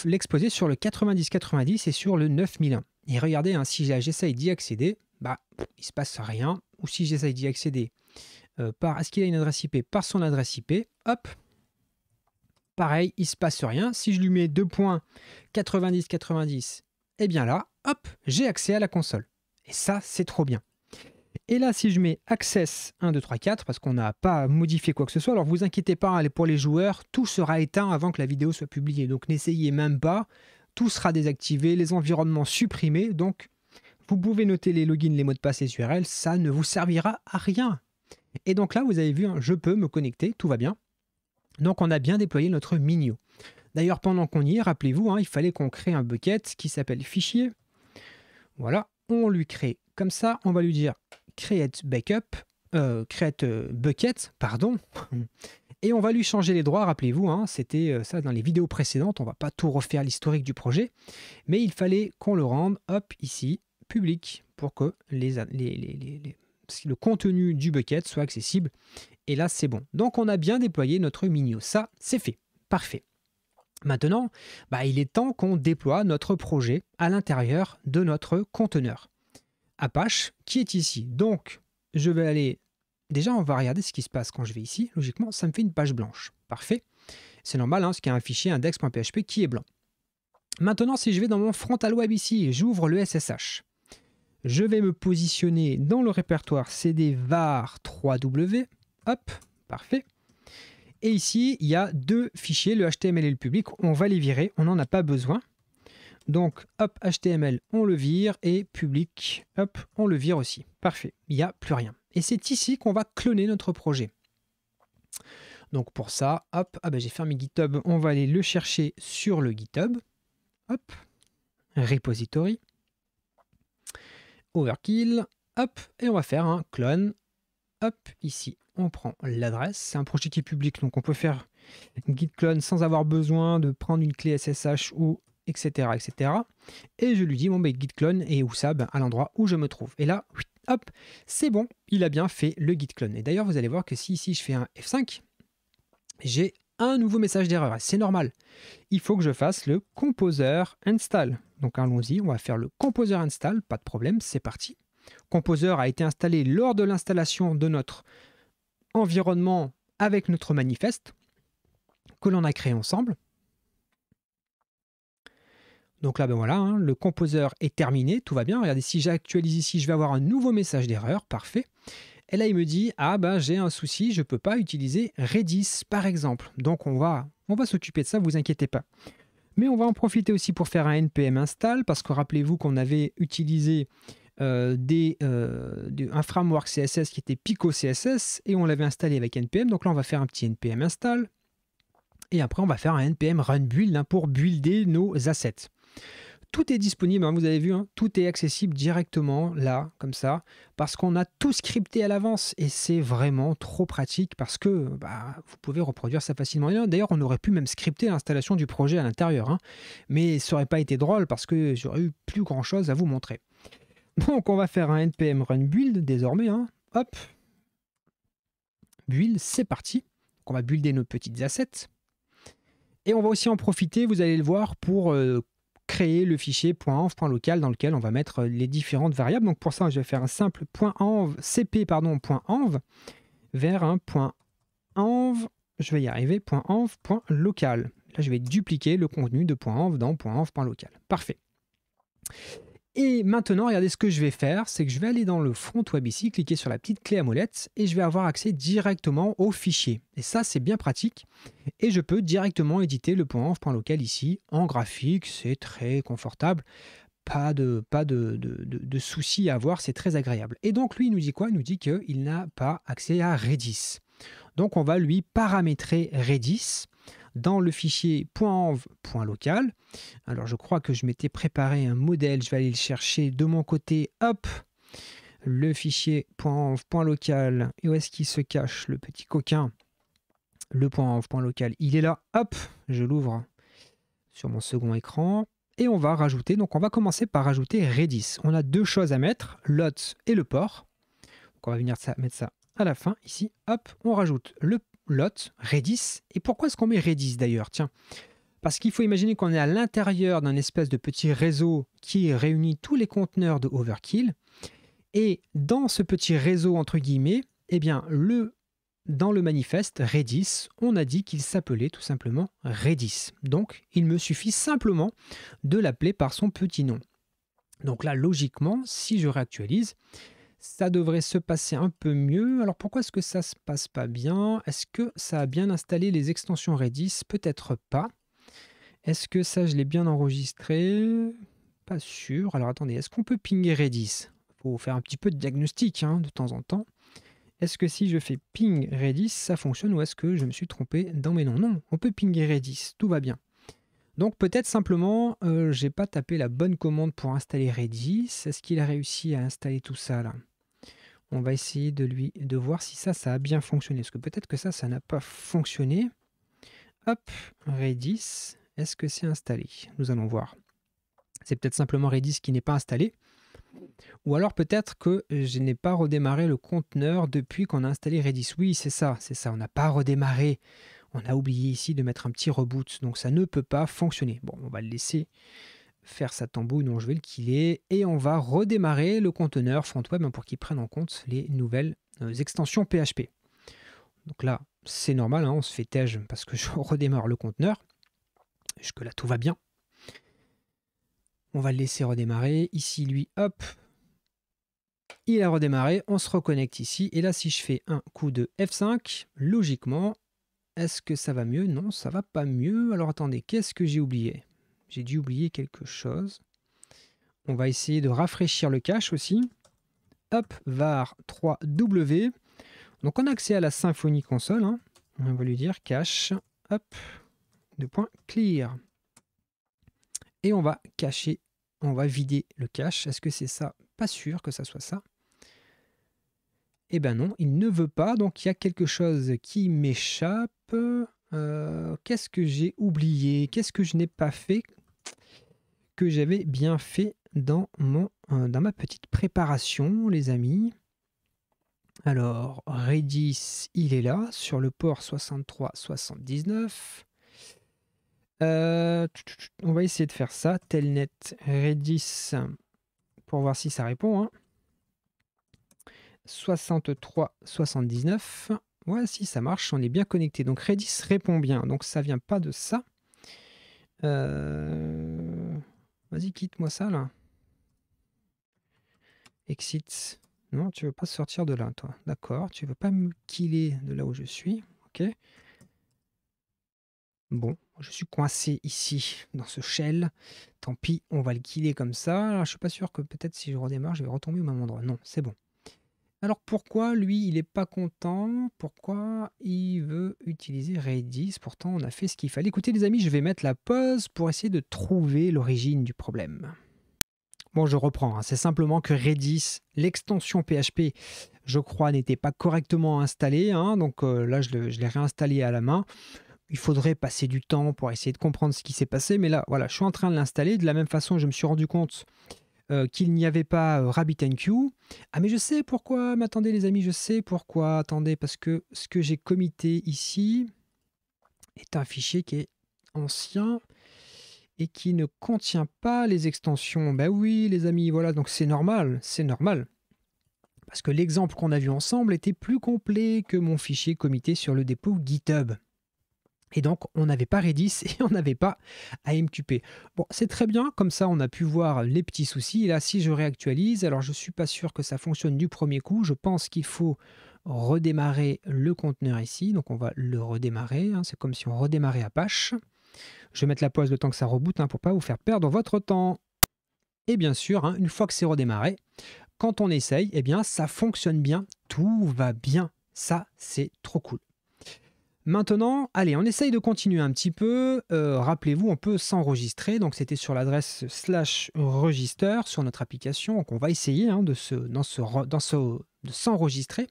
l'exposer sur le 9090 et sur le 9001. Et regardez, hein, si j'essaye d'y accéder, il ne se passe rien. Ou si j'essaye d'y accéder par, est-ce qu'il a une adresse IP? Par son adresse IP, hop, pareil, il ne se passe rien. Si je lui mets 2.9090, eh bien là, hop, j'ai accès à la console. Et ça, c'est trop bien. Et là, si je mets Access 1, 2, 3, 4, parce qu'on n'a pas modifié quoi que ce soit, alors vous inquiétez pas, pour les joueurs, tout sera éteint avant que la vidéo soit publiée. Donc n'essayez même pas, tout sera désactivé, les environnements supprimés. Donc vous pouvez noter les logins, les mots de passe, les URL, ça ne vous servira à rien. Et donc là, vous avez vu, hein, je peux me connecter, tout va bien. Donc on a bien déployé notre Min.io. D'ailleurs, pendant qu'on y est, rappelez-vous, hein, il fallait qu'on crée un bucket qui s'appelle fichier. Voilà, on lui crée comme ça, on va lui dire create bucket, pardon, et on va lui changer les droits, rappelez-vous, hein, c'était ça dans les vidéos précédentes, on va pas tout refaire l'historique du projet, mais il fallait qu'on le rende, hop, ici, public, pour que le contenu du bucket soit accessible, et là c'est bon. Donc on a bien déployé notre Min.io, ça c'est fait, parfait. Maintenant, il est temps qu'on déploie notre projet à l'intérieur de notre conteneur Apache qui est ici. Donc, je vais aller... Déjà, on va regarder ce qui se passe quand je vais ici. Logiquement, ça me fait une page blanche. Parfait. C'est normal, hein, parce qu'il y a un fichier index.php qui est blanc. Maintenant, si je vais dans mon frontal web ici, j'ouvre le SSH. Je vais me positionner dans le répertoire cd var 3w. Hop, parfait. Et ici, il y a deux fichiers, le HTML et le public. On va les virer, on n'en a pas besoin. Donc, hop, HTML, on le vire, et public, hop, on le vire aussi. Parfait, il n'y a plus rien. Et c'est ici qu'on va cloner notre projet. Donc pour ça, hop, j'ai fermé GitHub, on va aller le chercher sur le GitHub. Hop, repository, overkill, hop, et on va faire un clone. Hop, ici, on prend l'adresse. C'est un projet qui est public, donc on peut faire git clone sans avoir besoin de prendre une clé SSH ou etc., etc. Et je lui dis, git clone, et où ça? À l'endroit où je me trouve. Et là, hop, c'est bon, il a bien fait le git clone. Et d'ailleurs, vous allez voir que si ici je fais un F5, j'ai un nouveau message d'erreur. C'est normal. Il faut que je fasse le composer install. Donc allons-y, on va faire le composer install, pas de problème, c'est parti. Composer a été installé lors de l'installation de notre environnement avec notre manifeste que l'on a créé ensemble. Donc là, voilà, hein, le composer est terminé, tout va bien. Regardez, si j'actualise ici, je vais avoir un nouveau message d'erreur, parfait. Et là, il me dit, j'ai un souci, je ne peux pas utiliser Redis, par exemple. Donc, on va s'occuper de ça, vous inquiétez pas. Mais on va en profiter aussi pour faire un npm install, parce que rappelez-vous qu'on avait utilisé un framework CSS qui était Pico CSS, et on l'avait installé avec npm. Donc là, on va faire un petit npm install. Et après, on va faire un npm run build pour builder nos assets. Tout est disponible, hein, vous avez vu, hein, tout est accessible directement là, comme ça, parce qu'on a tout scripté à l'avance et c'est vraiment trop pratique parce que bah, vous pouvez reproduire ça facilement. Et d'ailleurs, on aurait pu même scripter l'installation du projet à l'intérieur, hein, mais ça n'aurait pas été drôle parce que j'aurais eu plus grand chose à vous montrer. Donc, on va faire un npm run build désormais. Hein. Hop, build, c'est parti. Donc, on va builder nos petites assets. Et on va aussi en profiter, vous allez le voir, pour créer le fichier .env.local dans lequel on va mettre les différentes variables. Donc pour ça, je vais faire un simple .env vers un .env, je vais y arriver, .env.local. Là, je vais dupliquer le contenu de .env dans .env.local. Parfait. Et maintenant, regardez ce que je vais faire, c'est que je vais aller dans le front web ici, cliquer sur la petite clé à molette et je vais avoir accès directement au fichier. Et ça, c'est bien pratique. Et je peux directement éditer le .env.local ici en graphique, c'est très confortable. Pas de soucis à avoir, c'est très agréable. Et donc, lui, il nous dit quoi? Il nous dit qu'il n'a pas accès à Redis. Donc, on va lui paramétrer Redis dans le fichier .env.local. Alors, je crois que je m'étais préparé un modèle. Je vais aller le chercher de mon côté. Hop, le fichier .env.local. Et où est-ce qu'il se cache, le petit coquin? Le .env.local, il est là. Hop, je l'ouvre sur mon second écran. Et on va rajouter, donc on va commencer par rajouter Redis. On a deux choses à mettre, l'hot et le port. Donc on va venir mettre ça à la fin, ici. Hop, on rajoute le lot, Redis. Et pourquoi est-ce qu'on met Redis d'ailleurs? Tiens, parce qu'il faut imaginer qu'on est à l'intérieur d'un espèce de petit réseau qui réunit tous les conteneurs de Overkill. Et dans ce petit réseau, entre guillemets, eh bien, dans le manifeste Redis, on a dit qu'il s'appelait tout simplement Redis. Donc, il me suffit simplement de l'appeler par son petit nom. Donc là, logiquement, si je réactualise, ça devrait se passer un peu mieux. Alors pourquoi est-ce que ça se passe pas bien? Est-ce que ça a bien installé les extensions Redis? Peut-être pas. Est-ce que ça, je l'ai bien enregistré? Pas sûr. Alors attendez, est-ce qu'on peut pinguer Redis? Il faut faire un petit peu de diagnostic hein, de temps en temps. Est-ce que si je fais ping Redis, ça fonctionne ou est-ce que je me suis trompé dans mes noms? Non, on peut pinguer Redis, tout va bien. Donc peut-être simplement, j'ai pas tapé la bonne commande pour installer Redis. Est-ce qu'il a réussi à installer tout ça là? On va essayer de voir si ça a bien fonctionné. Parce que peut-être que ça n'a pas fonctionné. Hop, Redis, est-ce que c'est installé? Nous allons voir. C'est peut-être simplement Redis qui n'est pas installé. Ou alors peut-être que je n'ai pas redémarré le conteneur depuis qu'on a installé Redis. Oui, c'est ça. On n'a pas redémarré. On a oublié ici de mettre un petit reboot. Donc ça ne peut pas fonctionner. Bon, on va le laisser faire sa tambouille, non, je vais le killer, et on va redémarrer le conteneur front web pour qu'il prenne en compte les nouvelles extensions PHP. Donc là, c'est normal, hein, on se fait tège parce que je redémarre le conteneur. Jusque-là, tout va bien. On va le laisser redémarrer. Ici, lui, hop, il a redémarré. On se reconnecte ici. Et là, si je fais un coup de F5, logiquement, est-ce que ça va mieux? Non, ça va pas mieux. Alors attendez, qu'est-ce que j'ai oublié? J'ai dû oublier quelque chose. On va essayer de rafraîchir le cache aussi. Hop, var 3w. Donc on a accès à la Symfony console. Hein. On va lui dire cache, hop, clear. Et on va cacher, on va vider le cache. Est-ce que c'est ça? Pas sûr que ça soit ça. Eh ben non, il ne veut pas. Donc il y a quelque chose qui m'échappe. Qu'est-ce que j'ai oublié? Qu'est-ce que je n'ai pas fait que j'avais bien fait dans ma petite préparation, les amis? Alors, Redis, il est là, sur le port 6379. On va essayer de faire ça. Telnet Redis, pour voir si ça répond. Hein. 6379. Ouais, si ça marche, on est bien connecté. Donc Redis répond bien. Donc ça vient pas de ça. Vas-y, quitte-moi ça là. Exit. Non, tu veux pas sortir de là, toi. D'accord, tu veux pas me killer de là où je suis. Ok. Bon, je suis coincé ici, dans ce shell. Tant pis, on va le killer comme ça. Alors, je suis pas sûr que peut-être si je redémarre, je vais retomber au même endroit. Non, c'est bon. Alors pourquoi lui, il n'est pas content? Pourquoi il veut utiliser Redis? Pourtant, on a fait ce qu'il fallait. Écoutez les amis, je vais mettre la pause pour essayer de trouver l'origine du problème. Bon, je reprends, hein. C'est simplement que Redis, l'extension PHP, je crois, n'était pas correctement installée, hein. Donc là, je l'ai réinstallé à la main. Il faudrait passer du temps pour essayer de comprendre ce qui s'est passé. Mais là, voilà, je suis en train de l'installer. De la même façon, je me suis rendu compte qu'il n'y avait pas RabbitMQ. Ah, mais je sais pourquoi. Mais attendez, les amis, je sais pourquoi. Attendez, parce que ce que j'ai commité ici est un fichier qui est ancien et qui ne contient pas les extensions. Ben oui, les amis, voilà, donc c'est normal, c'est normal. Parce que l'exemple qu'on a vu ensemble était plus complet que mon fichier commité sur le dépôt GitHub. Et donc, on n'avait pas Redis et on n'avait pas AMQP. Bon, c'est très bien, comme ça on a pu voir les petits soucis. Et là, si je réactualise, alors je ne suis pas sûr que ça fonctionne du premier coup. Je pense qu'il faut redémarrer le conteneur ici. Donc, on va le redémarrer, hein. C'est comme si on redémarrait Apache. Je vais mettre la pause le temps que ça reboote, hein, pour ne pas vous faire perdre votre temps. Et bien sûr, hein, une fois que c'est redémarré, quand on essaye, eh bien, ça fonctionne bien, tout va bien. Ça, c'est trop cool. Maintenant, allez, on essaye de continuer un petit peu. Rappelez-vous, on peut s'enregistrer. Donc, c'était sur l'adresse /register sur notre application. Donc, on va essayer, hein, de s'enregistrer.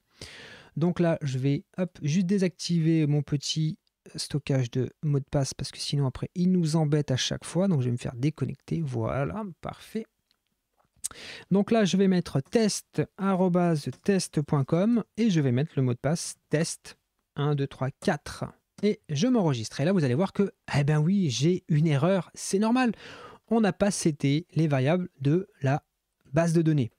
Donc là, je vais juste désactiver mon petit stockage de mot de passe parce que sinon, après, il nous embête à chaque fois. Donc, je vais me faire déconnecter. Voilà, parfait. Donc là, je vais mettre test@test.com et je vais mettre le mot de passe test 1, 2, 3, 4. Et je m'enregistre. Et là, vous allez voir que, eh ben oui, j'ai une erreur. C'est normal. On n'a pas seté les variables de la base de données.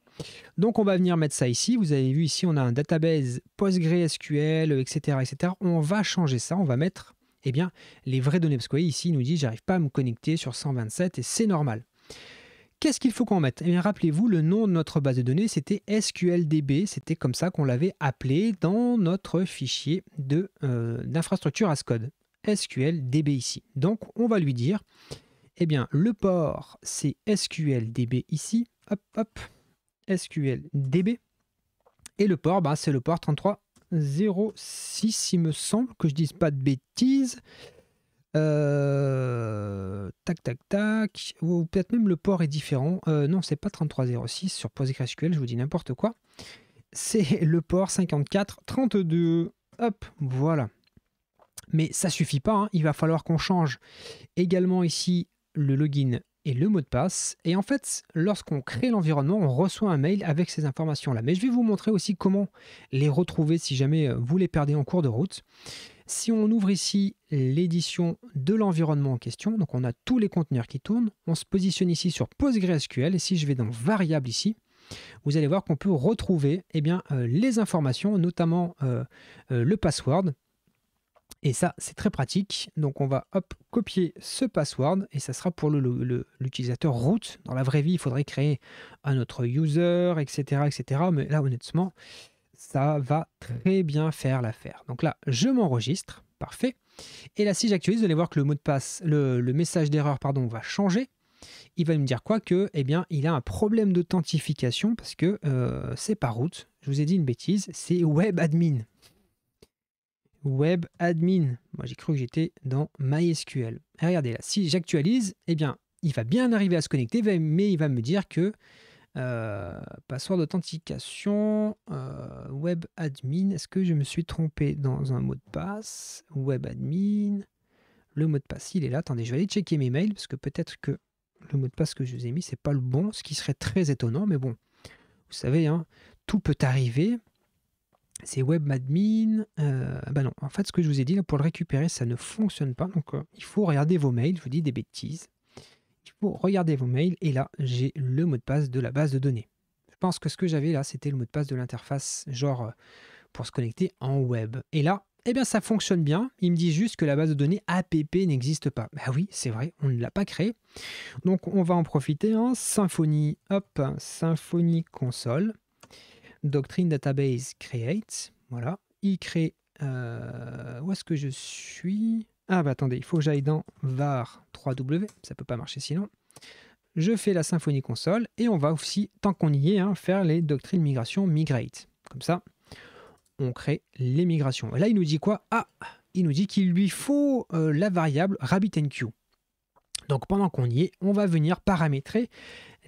Donc, on va venir mettre ça ici. Vous avez vu ici, on a un database PostgreSQL, etc., etc. On va changer ça. On va mettre, eh bien, les vraies données. Parce que vous voyez, ici, il nous dit, j'arrive pas à me connecter sur 127 et c'est normal. Qu'est-ce qu'il faut qu'on mette? Eh bien, rappelez-vous, le nom de notre base de données, c'était SQLDB. C'était comme ça qu'on l'avait appelé dans notre fichier d'infrastructure as code. SQLDB ici. Donc, on va lui dire, eh bien, le port, c'est SQLDB ici. Hop, hop, SQLDB. Et le port, bah, c'est le port 3306, il me semble, que je dise pas de bêtises. Tac, tac, tac. Ou peut-être même le port est différent. Non, c'est pas 3306 sur PostgreSQL, je vous dis n'importe quoi. C'est le port 5432. Hop, voilà. Mais ça suffit pas, hein. Il va falloir qu'on change également ici le login et le mot de passe. Et en fait, lorsqu'on crée l'environnement, on reçoit un mail avec ces informations-là. Mais je vais vous montrer aussi comment les retrouver si jamais vous les perdez en cours de route. Si on ouvre ici l'édition de l'environnement en question, donc on a tous les conteneurs qui tournent, on se positionne ici sur PostgreSQL et si je vais dans variables ici, vous allez voir qu'on peut retrouver, eh bien, les informations, notamment le password. Et ça, c'est très pratique. Donc on va copier ce password et ça sera pour l'utilisateur root. Dans la vraie vie, il faudrait créer un autre user, etc., etc. Mais là, honnêtement, ça va très bien faire l'affaire. Donc là, je m'enregistre, parfait. Et là, si j'actualise, vous allez voir que le mot de passe, le message d'erreur, pardon, va changer. Il va me dire quoi que, eh bien, il a un problème d'authentification parce que c'est pas root. Je vous ai dit une bêtise, c'est webadmin. Webadmin. Moi, j'ai cru que j'étais dans MySQL. Et regardez là, si j'actualise, eh bien, il va bien arriver à se connecter, mais il va me dire que password d'authentification, webadmin. Est-ce que je me suis trompé dans un mot de passe? Webadmin. Le mot de passe, il est là. Attendez, je vais aller checker mes mails parce que peut-être que le mot de passe que je vous ai mis, c'est pas le bon, ce qui serait très étonnant. Mais bon, vous savez, hein, tout peut arriver. C'est webadmin. Bah non, en fait, ce que je vous ai dit là, pour le récupérer, ça ne fonctionne pas. Donc, il faut regarder vos mails. Je vous dis des bêtises. Il faut regarder vos mails et là, j'ai le mot de passe de la base de données. Je pense que ce que j'avais là, c'était le mot de passe de l'interface, genre pour se connecter en web. Et là, eh bien, ça fonctionne bien. Il me dit juste que la base de données app n'existe pas. Bah oui, c'est vrai, on ne l'a pas créée. Donc, on va en profiter. Hein. Symfony, hop, Symfony console. Doctrine database create. Voilà. Il crée. Où est-ce que je suis? Ah bah attendez, il faut que j'aille dans var 3w, ça peut pas marcher sinon. Je fais la Symfony console et on va aussi, tant qu'on y est, hein, faire les doctrines migration migrate. Comme ça, on crée les migrations. Et là, il nous dit quoi? Ah, il nous dit qu'il lui faut la variable RabbitMQ. Donc pendant qu'on y est, on va venir paramétrer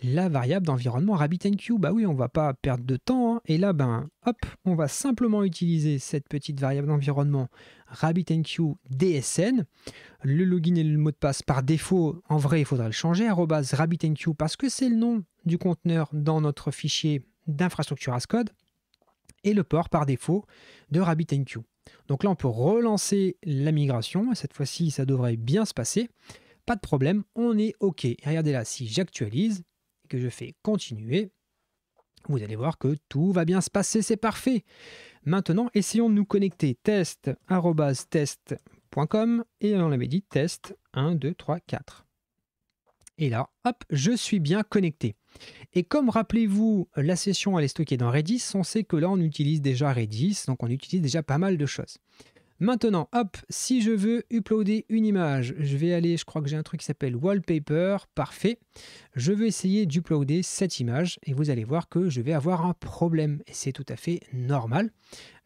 la variable d'environnement RabbitMQ. Bah oui, on va pas perdre de temps, hein. Et là, hop, on va simplement utiliser cette petite variable d'environnement RabbitMQ DSN. Le login et le mot de passe par défaut, en vrai, il faudrait le changer, @RabbitMQ, parce que c'est le nom du conteneur dans notre fichier d'infrastructure as code, et le port par défaut de RabbitMQ. Donc là, on peut relancer la migration, et cette fois-ci, ça devrait bien se passer. Pas de problème, on est OK. Et regardez là, si j'actualise, que je fais continuer, vous allez voir que tout va bien se passer, c'est parfait. Maintenant, essayons de nous connecter test@test.com et on avait dit test 1, 2, 3, 4. Et là, hop, je suis bien connecté. Et comme, rappelez-vous, la session elle est stockée dans Redis, on sait que là, on utilise déjà Redis, donc on utilise déjà pas mal de choses. Maintenant, hop, si je veux uploader une image, je vais aller, je crois que j'ai un truc qui s'appelle Wallpaper, parfait. Je vais essayer d'uploader cette image et vous allez voir que je vais avoir un problème. Et c'est tout à fait normal.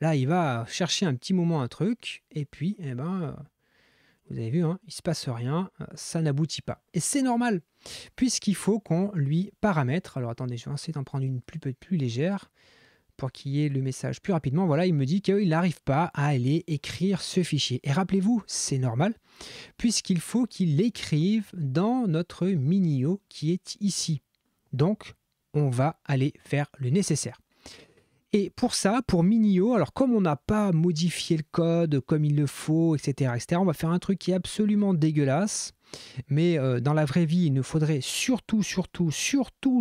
Là, il va chercher un petit moment un truc et puis, vous avez vu, hein, il ne se passe rien, ça n'aboutit pas. Et c'est normal, puisqu'il faut qu'on lui paramètre. Alors attendez, je vais essayer d'en prendre une plus légère pour qu'il y ait le message plus rapidement. Voilà, il me dit qu'il n'arrive pas à aller écrire ce fichier. Et rappelez-vous, c'est normal, puisqu'il faut qu'il l'écrive dans notre Minio qui est ici. Donc, on va aller faire le nécessaire. Et pour ça, pour Minio, alors comme on n'a pas modifié le code comme il le faut, etc., on va faire un truc qui est absolument dégueulasse. Mais dans la vraie vie, il ne faudrait surtout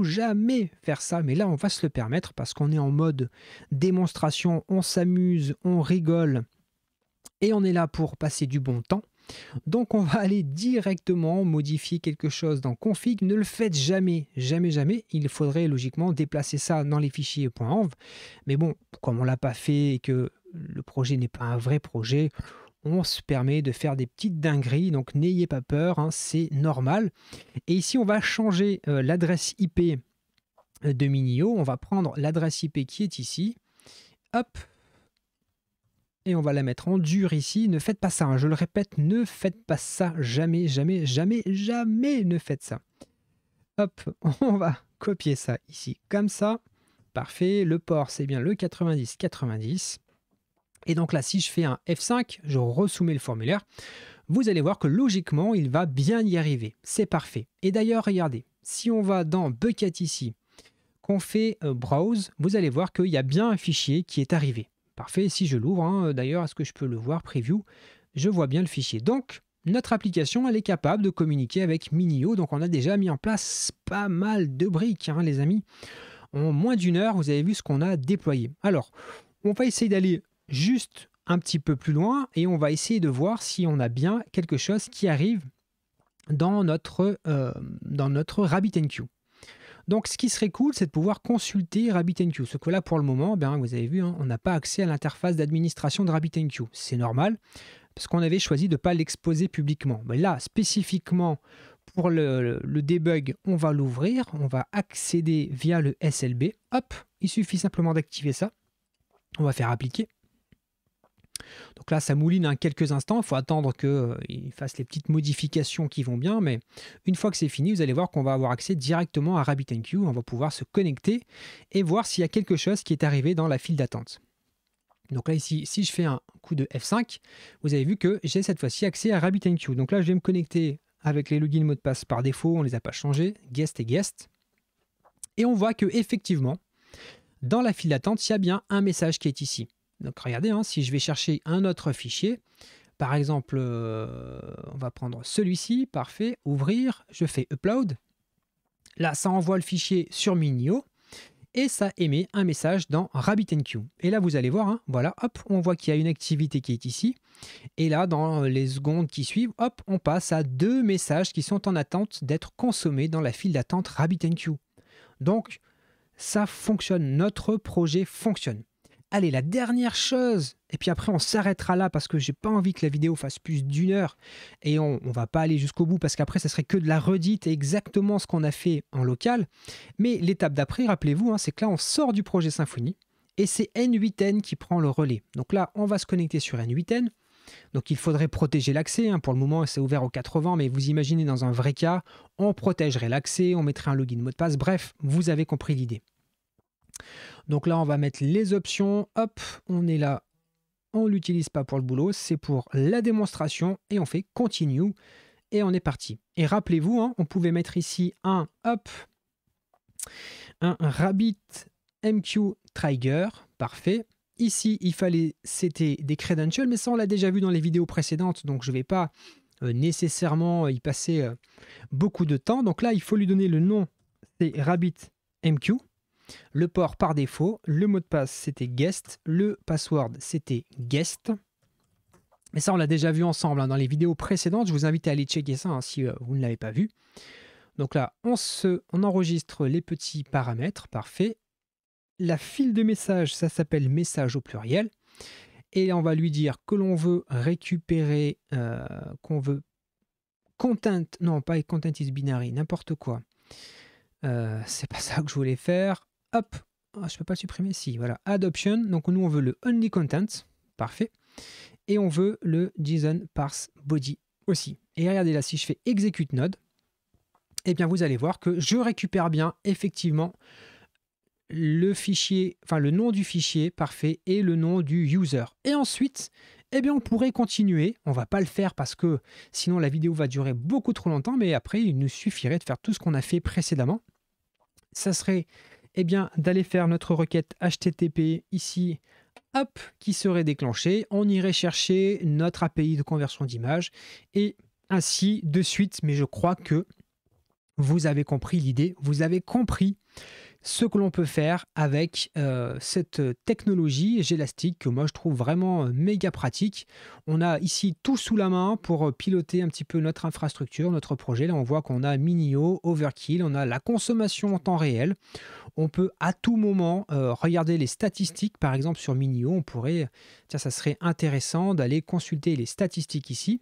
jamais faire ça. Mais là, on va se le permettre parce qu'on est en mode démonstration, on s'amuse, on rigole et on est là pour passer du bon temps. Donc, on va aller directement modifier quelque chose dans config. Ne le faites jamais. Il faudrait logiquement déplacer ça dans les fichiers .env. Mais bon, comme on ne l'a pas fait et que le projet n'est pas un vrai projet, on se permet de faire des petites dingueries, donc n'ayez pas peur, hein, c'est normal. Et ici, on va changer l'adresse IP de Minio. On va prendre l'adresse IP qui est ici. Hop. Et on va la mettre en dur ici. Ne faites pas ça, hein, je le répète, ne faites pas ça. Jamais ne faites ça. Hop, on va copier ça ici, comme ça. Parfait, le port, c'est bien le 90. Et donc là, si je fais un F5, je resoumets le formulaire, vous allez voir que logiquement, il va bien y arriver. C'est parfait. Et d'ailleurs, regardez, si on va dans Bucket ici, qu'on fait Browse, vous allez voir qu'il y a bien un fichier qui est arrivé. Parfait, si je l'ouvre, hein, d'ailleurs, est-ce que je peux le voir, Preview? Je vois bien le fichier. Donc, notre application, elle est capable de communiquer avec Minio. Donc, on a déjà mis en place pas mal de briques, hein, les amis. En moins d'une heure, vous avez vu ce qu'on a déployé. Alors, on va essayer d'aller juste un petit peu plus loin et on va essayer de voir si on a bien quelque chose qui arrive dans notre RabbitMQ. Donc ce qui serait cool, c'est de pouvoir consulter RabbitMQ. Ce que là pour le moment, vous avez vu, hein, on n'a pas accès à l'interface d'administration de RabbitMQ. C'est normal parce qu'on avait choisi de ne pas l'exposer publiquement. Mais là, spécifiquement pour le debug, on va l'ouvrir, on va accéder via le SLB. Hop, il suffit simplement d'activer ça. On va faire appliquer. Donc là, ça mouline quelques instants. Il faut attendre qu'il fasse les petites modifications qui vont bien. Mais une fois que c'est fini, vous allez voir qu'on va avoir accès directement à RabbitMQ. On va pouvoir se connecter et voir s'il y a quelque chose qui est arrivé dans la file d'attente. Donc là, ici, si je fais un coup de F5, vous avez vu que j'ai cette fois-ci accès à RabbitMQ. Donc là, je vais me connecter avec les logins mots de passe par défaut. On ne les a pas changés. Guest et guest. Et on voit qu'effectivement, dans la file d'attente, il y a bien un message qui est ici. Donc regardez, hein, si je vais chercher un autre fichier, par exemple, on va prendre celui-ci, parfait, ouvrir, je fais upload. Là, ça envoie le fichier sur Minio et ça émet un message dans RabbitMQ. Et là, vous allez voir, hein, voilà, hop, on voit qu'il y a une activité qui est ici. Et là, dans les secondes qui suivent, hop, on passe à 2 messages qui sont en attente d'être consommés dans la file d'attente RabbitMQ. Donc, ça fonctionne, notre projet fonctionne. Allez, la dernière chose, et puis après on s'arrêtera là parce que j'ai pas envie que la vidéo fasse plus d'1 heure et on va pas aller jusqu'au bout parce qu'après ça serait que de la redite et exactement ce qu'on a fait en local. Mais l'étape d'après, rappelez-vous, hein, c'est que là on sort du projet Symfony et c'est N8N qui prend le relais. Donc là, on va se connecter sur N8N. Donc il faudrait protéger l'accès. Hein. Pour le moment, c'est ouvert aux 80, mais vous imaginez dans un vrai cas, on protégerait l'accès, on mettrait un login mot de passe. Bref, vous avez compris l'idée. Donc là, on va mettre les options. Hop, on est là. On ne l'utilise pas pour le boulot, c'est pour la démonstration et on fait Continue et on est parti. Et rappelez-vous, hein, on pouvait mettre ici un RabbitMQ Trigger, parfait. Ici, c'était des credentials, mais ça on l'a déjà vu dans les vidéos précédentes, donc je ne vais pas nécessairement y passer beaucoup de temps. Donc là, il faut lui donner le nom, c'est RabbitMQ. Le port par défaut, le mot de passe c'était guest, le password c'était guest. Mais ça on l'a déjà vu ensemble hein, dans les vidéos précédentes, je vous invite à aller checker ça hein, si vous ne l'avez pas vu. Donc là on enregistre les petits paramètres, parfait. La file de message, ça s'appelle message au pluriel. Et on va lui dire que l'on veut récupérer, qu'on veut content, non pas content is binary, n'importe quoi. C'est pas ça que je voulais faire. Hop, oh, je peux pas le supprimer, si, voilà, add option, donc nous on veut le only content, parfait, et on veut le JSON parse body aussi. Et regardez là, si je fais execute node, eh bien vous allez voir que je récupère bien effectivement le fichier, enfin le nom du fichier, parfait, et le nom du user. Et ensuite, eh bien on pourrait continuer, on va pas le faire parce que sinon la vidéo va durer beaucoup trop longtemps, mais après il nous suffirait de faire tout ce qu'on a fait précédemment. Ça serait eh bien, d'aller faire notre requête HTTP ici, hop, qui serait déclenchée. On irait chercher notre API de conversion d'image et ainsi de suite. Mais je crois que vous avez compris l'idée, vous avez compris ce que l'on peut faire avec cette technologie Gelastic que moi je trouve vraiment méga pratique. On a ici tout sous la main pour piloter un petit peu notre infrastructure, notre projet. Là on voit qu'on a Minio, Overkill, on a la consommation en temps réel. On peut à tout moment regarder les statistiques, par exemple sur Minio, on pourrait, tiens, ça serait intéressant d'aller consulter les statistiques ici.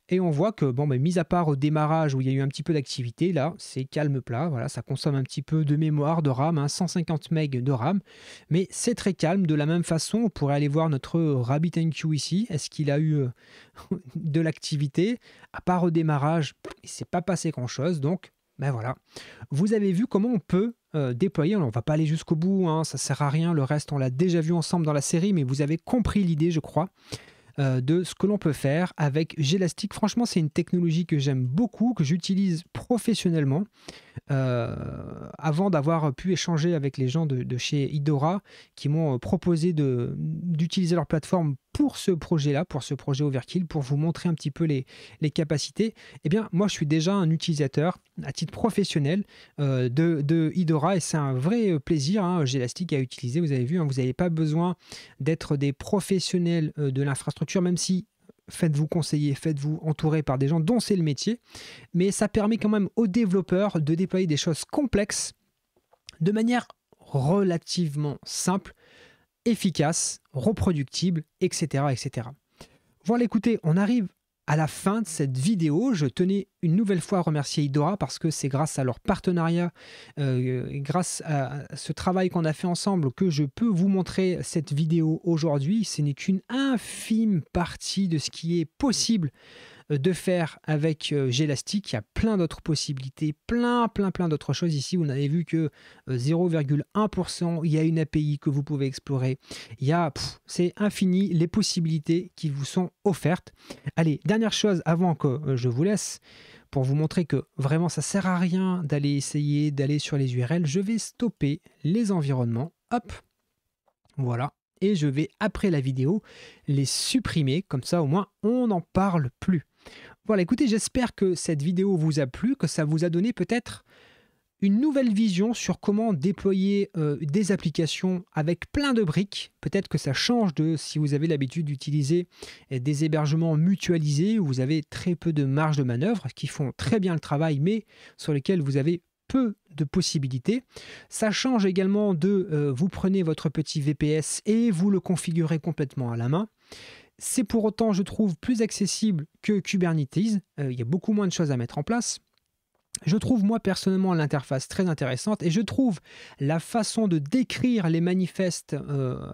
Et on voit que, bon, mis à part au démarrage où il y a eu un petit peu d'activité, là, c'est calme plat, voilà, ça consomme un petit peu de mémoire, de RAM, hein, 150 MB de RAM, mais c'est très calme. De la même façon, on pourrait aller voir notre RabbitMQ ici. Est-ce qu'il a eu de l'activité? À part au démarrage, il ne s'est pas passé grand-chose, donc ben voilà. Vous avez vu comment on peut déployer. Alors, on ne va pas aller jusqu'au bout, hein, ça ne sert à rien. Le reste, on l'a déjà vu ensemble dans la série, mais vous avez compris l'idée, je crois, de ce que l'on peut faire avec Gelastic. Franchement, c'est une technologie que j'aime beaucoup, que j'utilise professionnellement. Avant d'avoir pu échanger avec les gens de chez Idora qui m'ont proposé d'utiliser leur plateforme pour ce projet-là, pour ce projet Overkill, pour vous montrer un petit peu les capacités, eh bien, moi, je suis déjà un utilisateur à titre professionnel de Idora et c'est un vrai plaisir, hein, Gelastic à utiliser. Vous avez vu, hein, vous n'avez pas besoin d'être des professionnels de l'infrastructure, même si faites-vous conseiller, faites-vous entourer par des gens dont c'est le métier, mais ça permet quand même aux développeurs de déployer des choses complexes de manière relativement simple, efficace, reproductible, etc., etc. Voilà, écoutez, on arrive à la fin de cette vidéo. Je tenais une nouvelle fois à remercier Idora parce que c'est grâce à leur partenariat, grâce à ce travail qu'on a fait ensemble que je peux vous montrer cette vidéo aujourd'hui. Ce n'est qu'une infime partie de ce qui est possible de faire avec Gelastic. Il y a plein d'autres possibilités, plein d'autres choses. Ici, vous n'avez vu que 0,1%. Il y a une API que vous pouvez explorer. C'est infini les possibilités qui vous sont offertes. Allez, dernière chose avant que je vous laisse, pour vous montrer que vraiment ça sert à rien d'aller essayer d'aller sur les URL, je vais stopper les environnements. Hop, voilà. Et je vais, après la vidéo, les supprimer. Comme ça, au moins, on n'en parle plus. Voilà, écoutez, j'espère que cette vidéo vous a plu, que ça vous a donné peut-être une nouvelle vision sur comment déployer des applications avec plein de briques. Peut-être que ça change de si vous avez l'habitude d'utiliser des hébergements mutualisés où vous avez très peu de marge de manœuvre, qui font très bien le travail, mais sur lesquels vous avez peu de possibilités. Ça change également de vous prenez votre petit VPS et vous le configurez complètement à la main. C'est pour autant, je trouve, plus accessible que Kubernetes. Il y a beaucoup moins de choses à mettre en place. Je trouve moi personnellement l'interface très intéressante et je trouve la façon de décrire les manifestes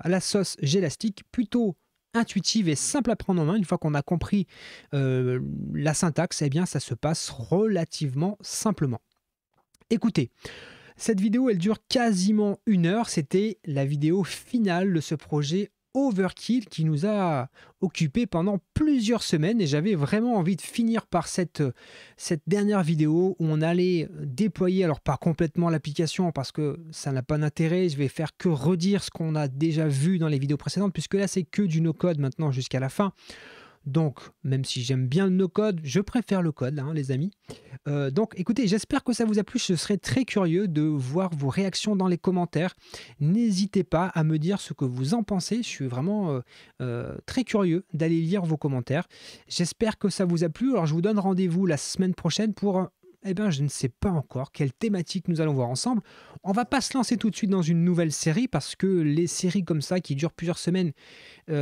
à la sauce Gélastic plutôt intuitive et simple à prendre en main. Une fois qu'on a compris euh, la syntaxe, eh bien ça se passe relativement simplement. Écoutez, cette vidéo, elle dure quasiment 1 heure. C'était la vidéo finale de ce projet Overkill qui nous a occupé pendant plusieurs semaines et j'avais vraiment envie de finir par cette dernière vidéo où on allait déployer, alors pas complètement l'application parce que ça n'a pas d'intérêt, je vais faire que redire ce qu'on a déjà vu dans les vidéos précédentes puisque là c'est que du no-code maintenant jusqu'à la fin. Donc, même si j'aime bien le no-code, je préfère le code, hein, les amis. Donc, écoutez, j'espère que ça vous a plu. Je serais très curieux de voir vos réactions dans les commentaires. N'hésitez pas à me dire ce que vous en pensez. Je suis vraiment très curieux d'aller lire vos commentaires. J'espère que ça vous a plu. Alors, je vous donne rendez-vous la semaine prochaine pour... Eh bien, je ne sais pas encore quelle thématique nous allons voir ensemble. On va pas se lancer tout de suite dans une nouvelle série parce que les séries comme ça qui durent plusieurs semaines,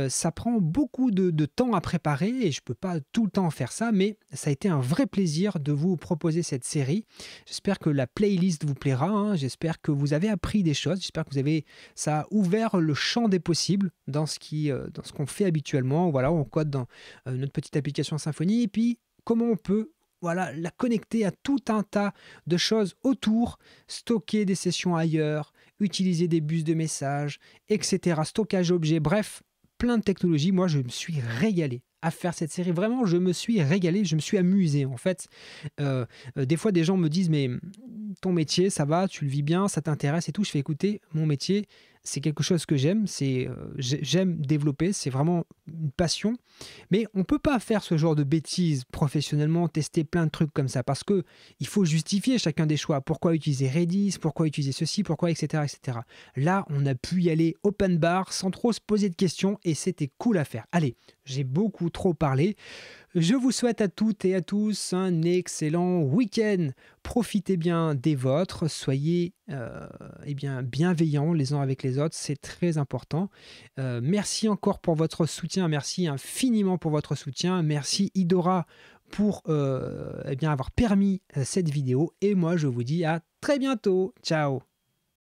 ça prend beaucoup de temps à préparer et je ne peux pas tout le temps faire ça, mais ça a été un vrai plaisir de vous proposer cette série. J'espère que la playlist vous plaira, hein. J'espère que vous avez appris des choses, j'espère que ça a ouvert le champ des possibles dans ce qu'on fait habituellement. Voilà, on code dans notre petite application Symfony et puis comment on peut voilà, la connecter à tout un tas de choses autour, stocker des sessions ailleurs, utiliser des bus de messages, etc. Stockage objet, bref, plein de technologies. Moi, je me suis régalé à faire cette série. Vraiment, je me suis régalé, je me suis amusé en fait. Des fois, des gens me disent, mais ton métier, ça va, tu le vis bien, ça t'intéresse et tout. Je fais écouter, mon métier, c'est quelque chose que j'aime, j'aime développer, c'est vraiment une passion. Mais on ne peut pas faire ce genre de bêtises professionnellement, tester plein de trucs comme ça, parce que il faut justifier chacun des choix. Pourquoi utiliser Redis, pourquoi utiliser ceci, pourquoi, etc., etc. Là, on a pu y aller open bar, sans trop se poser de questions, et c'était cool à faire. Allez, j'ai beaucoup trop parlé. Je vous souhaite à toutes et à tous un excellent week-end. Profitez bien des vôtres, soyez eh bien, bienveillants les uns avec les autres, c'est très important. Merci encore pour votre soutien, merci infiniment pour votre soutien. Merci Idora pour eh bien, avoir permis cette vidéo. Et moi, je vous dis à très bientôt. Ciao.